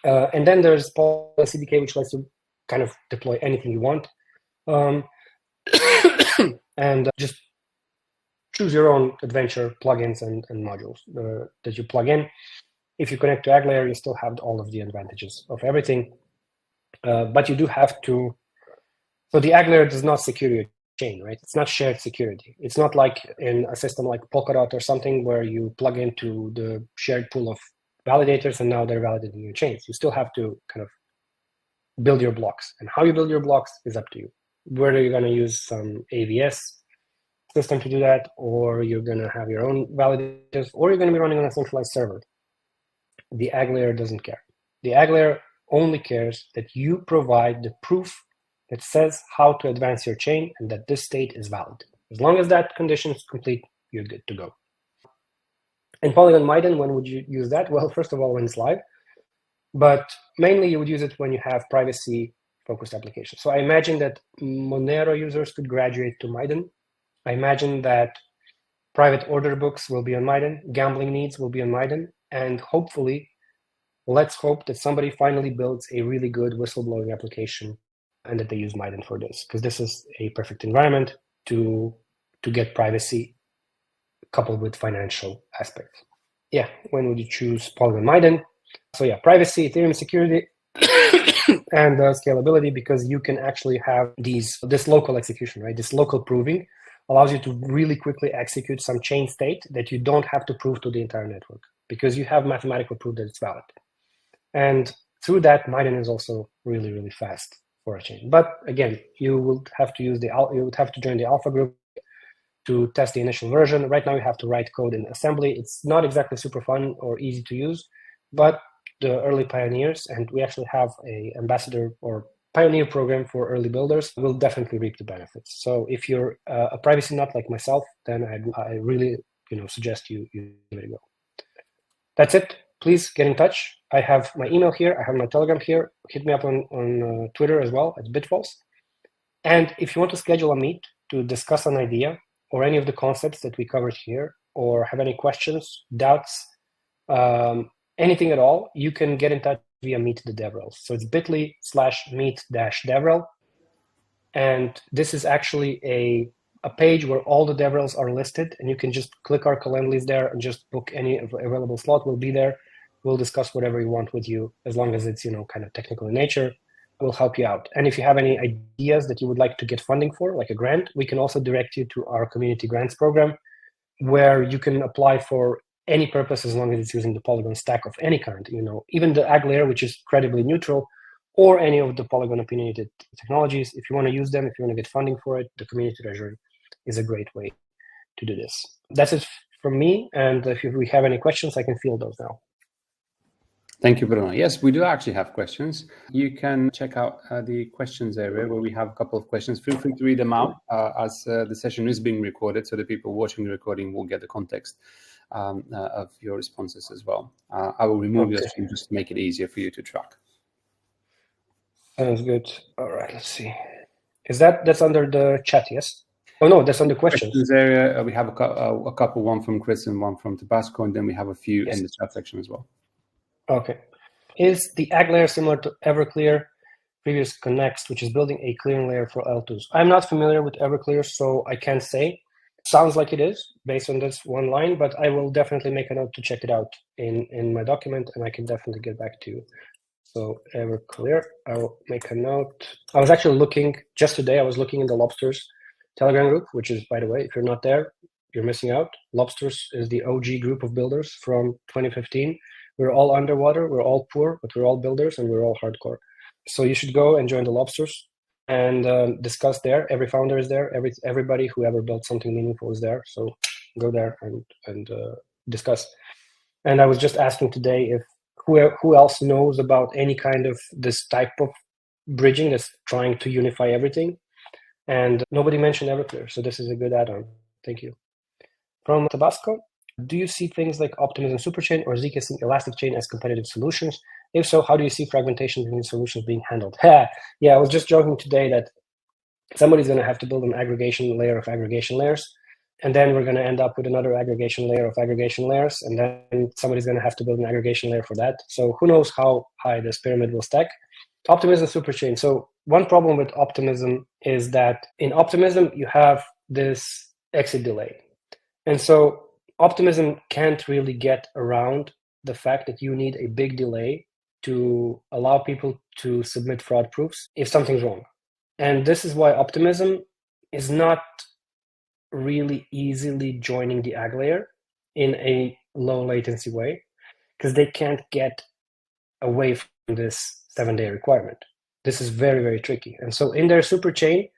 And then there's Polygon CDK, which lets you kind of deploy anything you want, and just choose your own adventure plugins and modules that you plug in. If you connect to AggLayer, you still have all of the advantages of everything, but you do have to. So the AggLayer does not secure your chain, right? It's not shared security. It's not like in a system like Polkadot or something where you plug into the shared pool of validators and now they're validating your chains. You still have to kind of build your blocks, and how you build your blocks is up to you. Whether you're going to use some AVS system to do that, or you're going to have your own validators, or you're going to be running on a centralized server. The AggLayer doesn't care. The AggLayer only cares that you provide the proof that says how to advance your chain and that this state is valid. As long as that condition is complete, you're good to go. In Polygon Miden, when would you use that? Well, first of all, when it's live, but mainly you would use it when you have privacy-focused applications. So I imagine that Monero users could graduate to Miden. I imagine that private order books will be on Miden, gambling needs will be on Miden, and hopefully, let's hope that somebody finally builds a really good whistleblowing application and that they use Miden for this, because this is a perfect environment to get privacy coupled with financial aspects. Yeah, when would you choose Polygon Miden? So yeah, privacy, Ethereum security, and scalability, because you can actually have this local execution, right? This local proving allows you to really quickly execute some chain state that you don't have to prove to the entire network, because you have mathematical proof that it's valid. And through that, Miden is also really, really fast for a chain. But again, you would have to join the alpha group to test the initial version. Right now, you have to write code in assembly. It's not exactly super fun or easy to use, but the early pioneers, and we actually have a ambassador or pioneer program for early builders, will definitely reap the benefits. So if you're a privacy nut like myself, then I really suggest you give it a go. That's it. Please get in touch. I have my email here. I have my Telegram here. Hit me up on Twitter as well at Bitfalls. And if you want to schedule a meet to discuss an idea or any of the concepts that we covered here, or have any questions, doubts, anything at all, you can get in touch via meet the DevRel. So it's bit.ly/meet-devrel. And this is actually a page where all the DevRels are listed, and you can just click our Calendly there and just book any available slot. We'll be there. We'll discuss whatever you want with you, as long as it's, kind of technical in nature. We'll help you out. And if you have any ideas that you would like to get funding for, like a grant, we can also direct you to our community grants program, where you can apply for any purpose as long as it's using the Polygon stack of any kind. Even the AggLayer, which is credibly neutral, or any of the Polygon opinionated technologies. If you want to use them, if you want to get funding for it, the community treasury is a great way to do this. That's it from me. And if we have any questions, I can field those now. Thank you, Bruno. Yes, we do actually have questions. You can check out the questions area where we have a couple of questions. Feel free to read them out as the session is being recorded, so the people watching the recording will get the context of your responses as well. I will remove your screen just to make it easier for you to track. Sounds good. All right, let's see. That's under the chat, yes? Oh, no, that's under questions. Area, we have a couple, one from Chris and one from Tabasco, and then we have a few in the chat section as well. Okay. Is the AggLayer similar to Everclear, previous Connext, which is building a clearing layer for L2s? I'm not familiar with Everclear, so I can't say. Sounds like it is, based on this one line, but I will definitely make a note to check it out in my document, and I can definitely get back to you. So Everclear, I'll make a note. I was actually looking, just today, I was looking in the Lobsters Telegram group, which is, by the way, if you're not there, you're missing out. Lobsters is the OG group of builders from 2015. We're all underwater, we're all poor, but we're all builders and we're all hardcore. So you should go and join the Lobsters and discuss there. Every founder is there. Everybody who ever built something meaningful is there. So go there and discuss. And I was just asking today if who else knows about any kind of this type of bridging that's trying to unify everything. And nobody mentioned Everclear, so this is a good add-on. Thank you. From Tabasco, do you see things like Optimism Superchain or zkSync Elastic Chain as competitive solutions? If so, how do you see fragmentation between solutions being handled? Yeah, I was just joking today that somebody's going to have to build an aggregation layer of aggregation layers, and then we're going to end up with another aggregation layer of aggregation layers, and then somebody's going to have to build an aggregation layer for that. So who knows how high this pyramid will stack. Optimism Superchain. So one problem with Optimism is that in Optimism, you have this exit delay. And so Optimism can't really get around the fact that you need a big delay to allow people to submit fraud proofs if something's wrong. And this is why Optimism is not really easily joining the AggLayer in a low latency way, because they can't get away from this 7-day requirement. This is very, very tricky. And so in their superchain,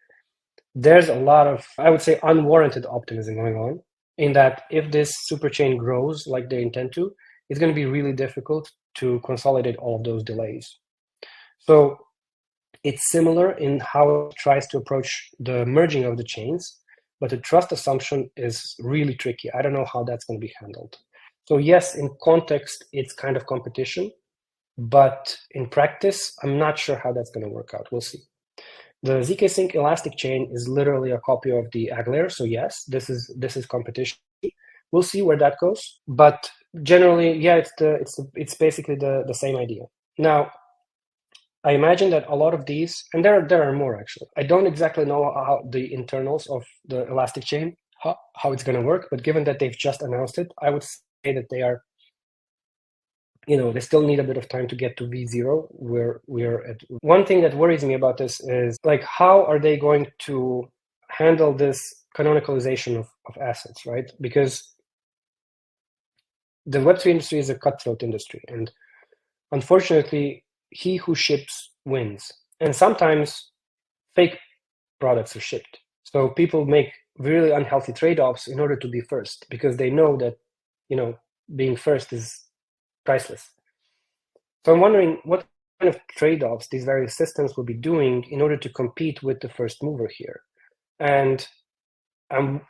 there's a lot of, I would say, unwarranted optimism going on, in that if this superchain grows like they intend to, it's going to be really difficult to consolidate all of those delays. So it's similar in how it tries to approach the merging of the chains, but the trust assumption is really tricky. I don't know how that's going to be handled. So yes, in context, it's kind of competition, but in practice, I'm not sure how that's going to work out. We'll see. The zkSync Elastic Chain is literally a copy of the AggLayer. So yes, this is competition. We'll see where that goes. But generally, yeah, it's basically the same idea. Now, I imagine that a lot of these, and there are more actually. I don't exactly know how the internals of the Elastic Chain, how it's going to work. But given that they've just announced it, I would say that they are, they still need a bit of time to get to V0, where we're at. One thing that worries me about this is, how are they going to handle this canonicalization of assets, right? Because the Web3 industry is a cutthroat industry, and unfortunately, he who ships wins. And sometimes fake products are shipped. So people make really unhealthy trade-offs in order to be first, because they know that, being first is priceless. So I'm wondering what kind of trade-offs these various systems will be doing in order to compete with the first mover here. And I'm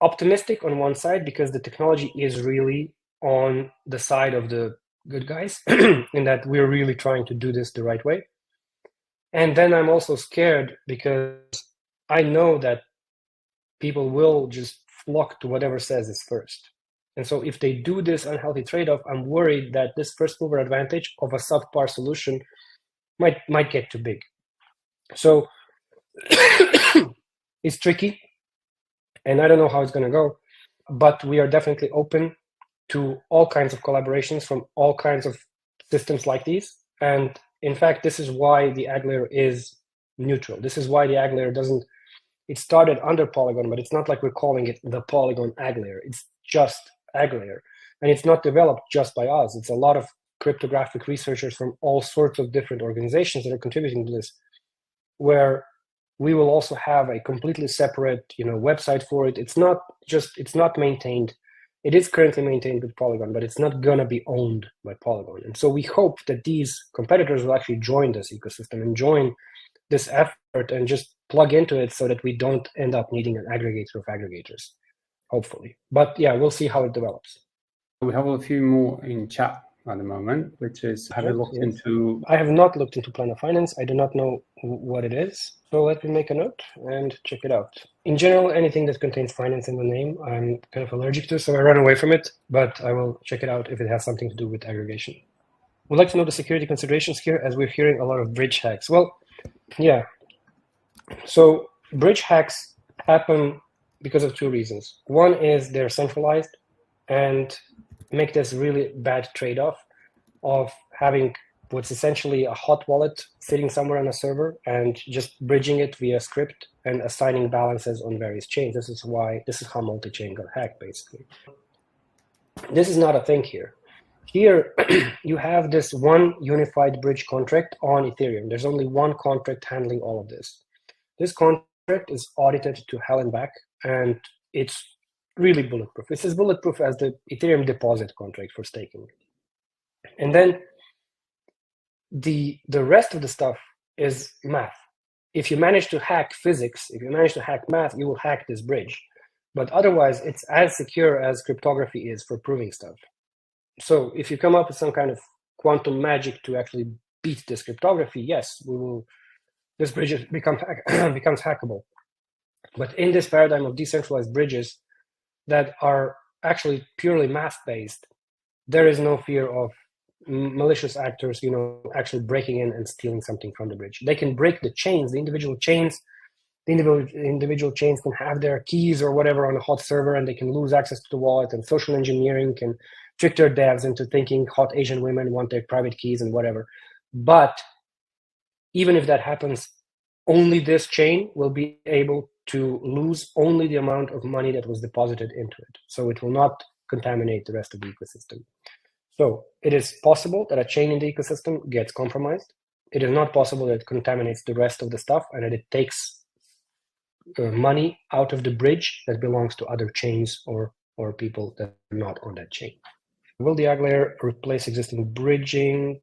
optimistic on one side because the technology is really on the side of the good guys in that we're really trying to do this the right way. And then I'm also scared because I know that people will just flock to whatever says is first. And so if they do this unhealthy trade-off, I'm worried that this first mover advantage of a subpar solution might get too big. So it's tricky, and I don't know how it's going to go, but we are definitely open to all kinds of collaborations from all kinds of systems like these. And in fact, this is why the AggLayer is neutral. This is why the AggLayer doesn't, it started under Polygon, but it's not like we're calling it the Polygon AggLayer. It's just AggLayer. And it's not developed just by us. It's a lot of cryptographic researchers from all sorts of different organizations that are contributing to this, where we will also have a completely separate, website for it. It's not maintained. It is currently maintained with Polygon, but it's not going to be owned by Polygon. And so we hope that these competitors will actually join this ecosystem and join this effort and just plug into it so that we don't end up needing an aggregator of aggregators, hopefully. But yeah, we'll see how it develops. We have a few more in chat at the moment, which is, have you looked into... I have not looked into Plan of Finance. I do not know what it is. So let me make a note and check it out. In general, anything that contains finance in the name, I'm kind of allergic to, so I run away from it, but I will check it out if it has something to do with aggregation. We'd like to know the security considerations here, as we're hearing a lot of bridge hacks. Well, yeah. So bridge hacks happen because of two reasons. One is they're centralized and make this really bad trade-off of having what's essentially a hot wallet sitting somewhere on a server and just bridging it via script and assigning balances on various chains. This is how multi-chain got hacked, basically. This is not a thing here. Here, you have this one unified bridge contract on Ethereum. There's only one contract handling all of this. This contract is audited to hell and back, and it's really bulletproof. It's as bulletproof as the Ethereum deposit contract for staking. And then the rest of the stuff is math. If you manage to hack physics, if you manage to hack math, you will hack this bridge. But otherwise, it's as secure as cryptography is for proving stuff. So if you come up with some kind of quantum magic to actually beat this cryptography, yes, this bridge becomes hackable. But in this paradigm of decentralized bridges that are actually purely math-based, there is no fear of malicious actors, actually breaking in and stealing something from the bridge. They can break the chains, the individual chains. The individual chains can have their keys or whatever on a hot server, and they can lose access to the wallet, and social engineering can trick their devs into thinking hot Asian women want their private keys and whatever. But even if that happens, only this chain will be able to lose only the amount of money that was deposited into it. So it will not contaminate the rest of the ecosystem. So it is possible that a chain in the ecosystem gets compromised. It is not possible that it contaminates the rest of the stuff and that it takes money out of the bridge that belongs to other chains or people that are not on that chain. Will the AggLayer replace existing bridging?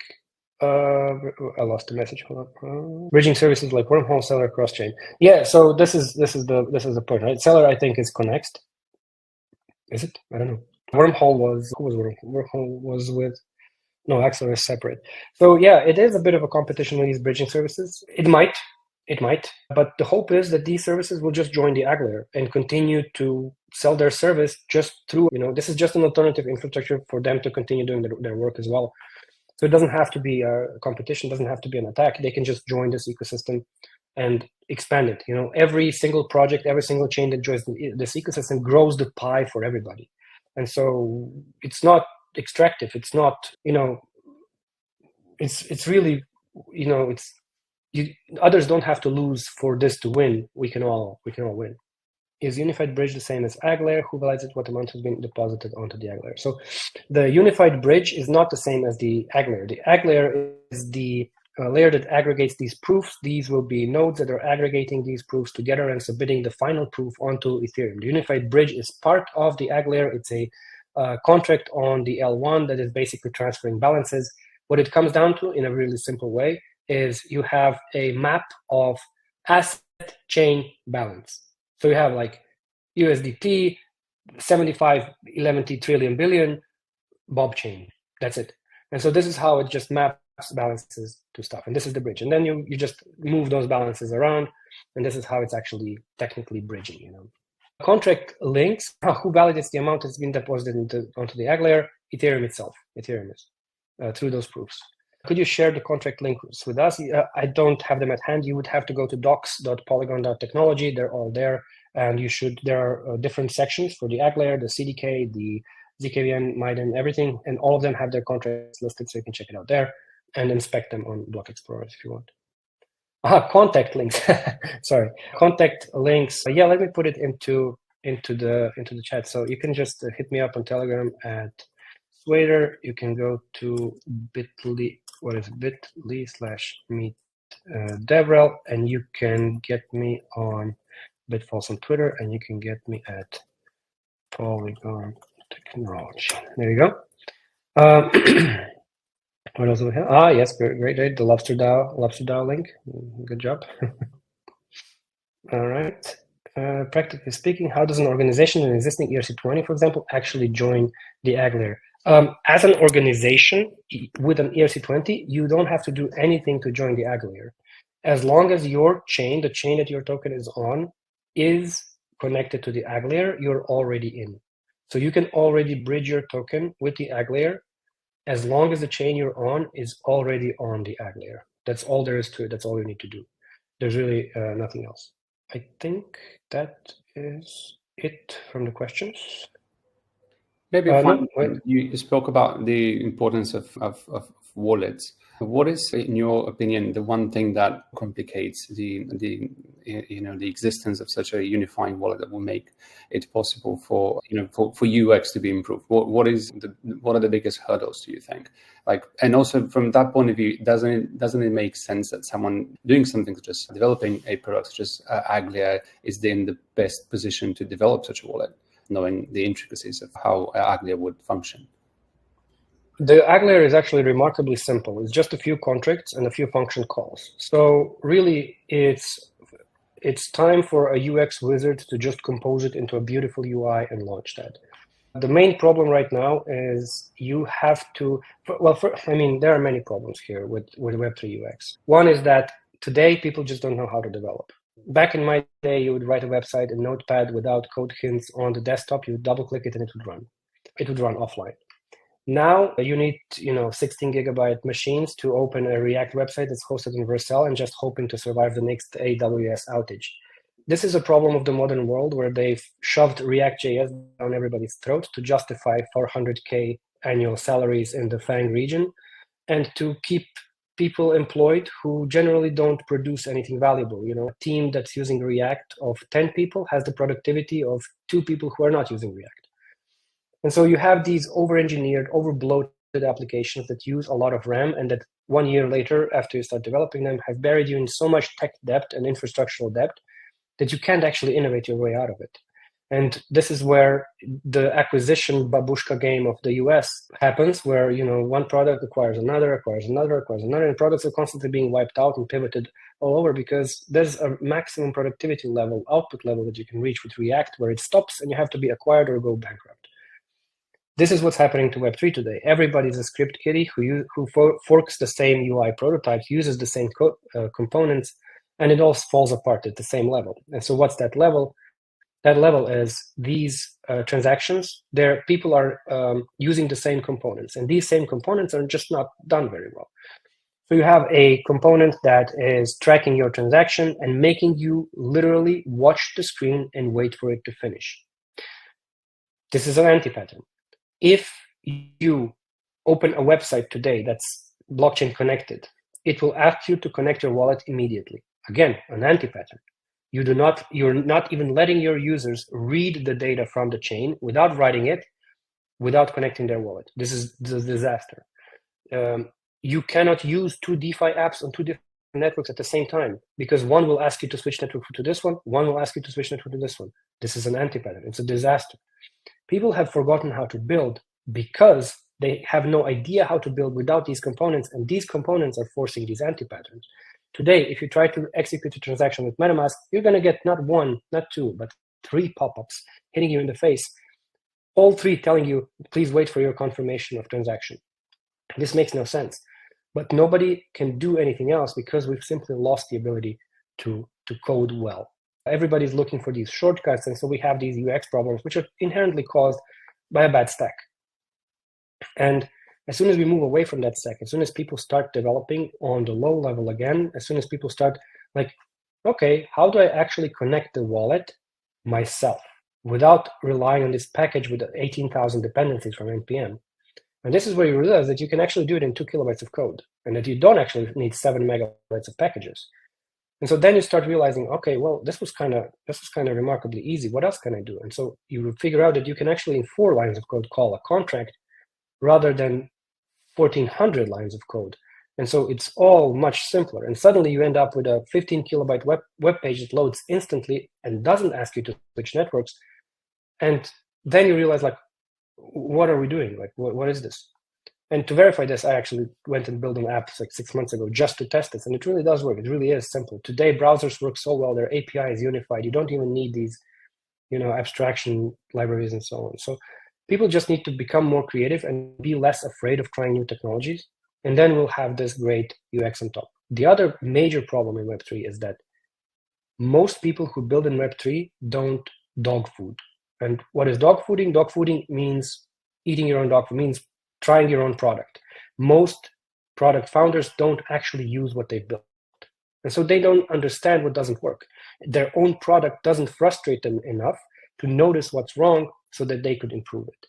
I lost the message. Hold on. Bridging services like Wormhole, Seller, Crosschain. Yeah, so this is the point, right? Seller, I think, is Connext. Is it? I don't know. Wormhole was Wormhole was with AggLayer is separate. So yeah, it is a bit of a competition with these bridging services. It might, but the hope is that these services will just join the AggLayer and continue to sell their service just through, this is just an alternative infrastructure for them to continue doing their work as well. So it doesn't have to be a competition, doesn't have to be an attack. They can just join this ecosystem and expand it. Every single project, every single chain that joins this ecosystem grows the pie for everybody. And so it's not extractive. It's not, it's really, others don't have to lose for this to win. We can all win. Is unified bridge the same as AggLayer? Who validates it? What amount has been deposited onto the AggLayer? So the unified bridge is not the same as the AggLayer. The AggLayer is the layer that aggregates these proofs. These will be nodes that are aggregating these proofs together and submitting the final proof onto Ethereum. The unified bridge is part of the AggLayer. It's a contract on the L1 that is basically transferring balances. What it comes down to, in a really simple way, is you have a map of asset chain balance. So you have like USDT, 75 trillion billion, Bob chain. That's it. And so this is how it just maps balances to stuff. And this is the bridge. And then you just move those balances around. And this is how it's actually technically bridging, Contract links, who validates the amount that's been deposited onto the AggLayer? Ethereum itself. Ethereum is through those proofs. Could you share the contract links with us? I don't have them at hand. You would have to go to docs.polygon.technology. They're all there, and there are different sections for the AggLayer, the CDK, the zkEVM, Miden, everything, and all of them have their contracts listed, so you can check it out there and inspect them on Block Explorer if you want. Contact links. Sorry, contact links. Yeah, let me put it into the chat. So you can just hit me up on Telegram at Swader. You can go to bit.ly. What is bit.ly/meet DevRel, and you can get me on Bitfalls on Twitter, and you can get me at Polygon Technology. There you go. What else do we have? Yes, great. The Lobster DAO link. Good job. All right. Practically speaking, how does an organization in existing ERC20, for example, actually join the AggLayer? As an organization with an ERC20, you don't have to do anything to join the AggLayer. As long as your chain, the chain that your token is on, is connected to the AggLayer, you're already in. So you can already bridge your token with the AggLayer as long as the chain you're on is already on the AggLayer. That's all there is to it. That's all you need to do. There's really nothing else. I think that is it from the questions. Maybe you spoke about the importance of wallets. What is, in your opinion, the one thing that complicates the existence of such a unifying wallet that will make it possible for UX to be improved? What are the biggest hurdles, do you think? And also from that point of view, doesn't it make sense that someone doing something such as developing a product such as AggLayer is in the best position to develop such a wallet, knowing the intricacies of how AggLayer would function? The AggLayer is actually remarkably simple. It's just a few contracts and a few function calls. So really, it's time for a UX wizard to just compose it into a beautiful UI and launch that. The main problem right now is you have to, there are many problems here with Web3 UX. One is that today people just don't know how to develop. Back in my day, you would write a website in Notepad without code hints on the desktop. You would double click it and it would run. It would run offline. Now you need 16 gigabyte machines to open a React website that's hosted in Vercel and just hoping to survive the next AWS outage. This is a problem of the modern world where they've shoved React.js down everybody's throat to justify 400K annual salaries in the FANG region and to keep people employed who generally don't produce anything valuable. A team that's using React of 10 people has the productivity of 2 people who are not using React. And so you have these over-engineered, over-bloated applications that use a lot of RAM and that 1 year later, after you start developing them, have buried you in so much tech debt and infrastructural debt that you can't actually innovate your way out of it. And this is where the acquisition babushka game of the US happens, where one product acquires another, and products are constantly being wiped out and pivoted all over because there's a maximum productivity level, output level that you can reach with React where it stops and you have to be acquired or go bankrupt. This is what's happening to Web3 today. Everybody's a script kiddie who forks the same UI prototypes, uses the same components, and it all falls apart at the same level. And so what's that level? That level is these transactions. People are using the same components, and these same components are just not done very well. So you have a component that is tracking your transaction and making you literally watch the screen and wait for it to finish. This is an anti-pattern. If you open a website today that's blockchain connected, it will ask you to connect your wallet immediately. Again, an anti-pattern. You're not even letting your users read the data from the chain without writing it, without connecting their wallet. This is a disaster. You cannot use 2 DeFi apps on 2 different networks at the same time because one will ask you to switch network to this one will ask you to switch network to this one. This is an anti-pattern. It's a disaster. People have forgotten how to build because they have no idea how to build without these components, and these components are forcing these anti-patterns. Today, if you try to execute a transaction with MetaMask, you're going to get not 1, not 2, but 3 pop-ups hitting you in the face, all 3 telling you, please wait for your confirmation of transaction. This makes no sense, but nobody can do anything else because we've simply lost the ability to code well. Everybody's looking for these shortcuts, and so we have these UX problems, which are inherently caused by a bad stack. And as soon as we move away from that stack, as soon as people start developing on the low level again, as soon as people start like, okay, how do I actually connect the wallet myself without relying on this package with 18,000 dependencies from NPM? And this is where you realize that you can actually do it in 2 kilobytes of code, and that you don't actually need 7 megabytes of packages. And so then you start realizing, okay, well, this was kind of remarkably easy. What else can I do? And so you figure out that you can actually, in 4 lines of code, call a contract rather than 1,400 lines of code. And so it's all much simpler. And suddenly you end up with a 15 kilobyte web page that loads instantly and doesn't ask you to switch networks. And then you realize, like, what are we doing? Like, what is this? And to verify this, I actually went and built an app like 6 months ago just to test this. And it really does work. It really is simple. Today, browsers work so well. Their API is unified. You don't even need these, abstraction libraries and so on. So people just need to become more creative and be less afraid of trying new technologies. And then we'll have this great UX on top. The other major problem in Web3 is that most people who build in Web3 don't dog food. And what is dog fooding? Dog fooding means eating your own dog food, means trying your own product. Most product founders don't actually use what they've built. And so they don't understand what doesn't work. Their own product doesn't frustrate them enough to notice what's wrong so that they could improve it.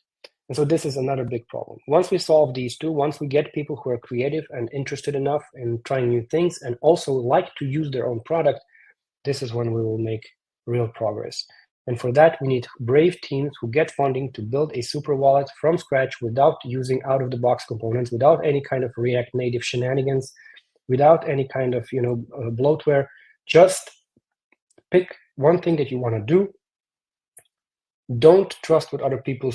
And so this is another big problem. Once we solve these two, once we get people who are creative and interested enough in trying new things and also like to use their own product, this is when we will make real progress. And for that, we need brave teams who get funding to build a super wallet from scratch without using out-of-the-box components, without any kind of React Native shenanigans, without any kind of bloatware. Just pick one thing that you want to do. Don't trust what other people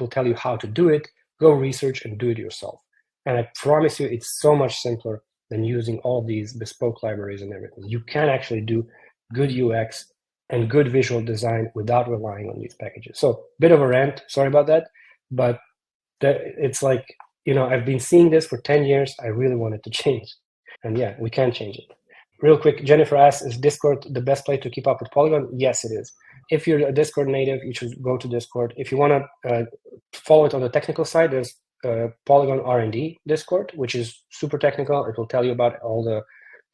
tell you how to do it. Go research and do it yourself. And I promise you, it's so much simpler than using all these bespoke libraries and everything. You can actually do good UX and good visual design without relying on these packages. So, bit of a rant, sorry about that, but it's like, I've been seeing this for 10 years. I really wanted to change. And yeah, we can change it. Real quick, Jennifer asks, is Discord the best place to keep up with Polygon? Yes, it is. If you're a Discord native, you should go to Discord. If you want to follow it on the technical side, there's Polygon R&D Discord, which is super technical. It will tell you about all the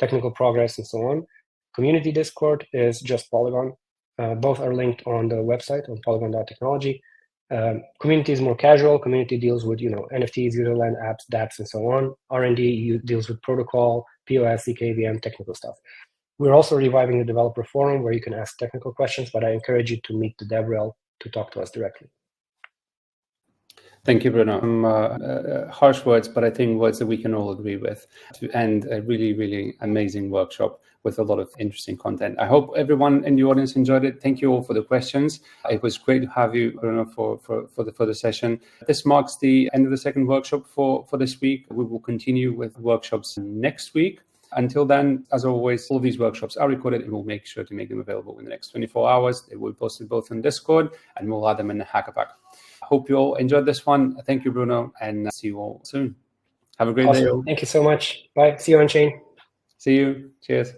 technical progress and so on. Community Discord is just Polygon. Both are linked on the website on polygon.technology. Community is more casual. Community deals with NFTs, userland apps, dApps, and so on. R&D deals with protocol, POS, zkEVM, technical stuff. We're also reviving the developer forum where you can ask technical questions, but I encourage you to meet the DevRel to talk to us directly. Thank you, Bruno. Harsh words, but I think words that we can all agree with, to end a really, really amazing workshop with a lot of interesting content. I hope everyone in the audience enjoyed it. Thank you all for the questions. It was great to have you, Bruno, for the session. This marks the end of the second workshop for this week. We will continue with workshops next week. Until then, as always, all these workshops are recorded and we'll make sure to make them available in the next 24 hours. They will be posted both on Discord and we'll add them in the Hacker Pack. Hope you all enjoyed this one. Thank you, Bruno, and see you all soon. Have a great day. Thank you so much. Bye. See you on chain. See you. Cheers.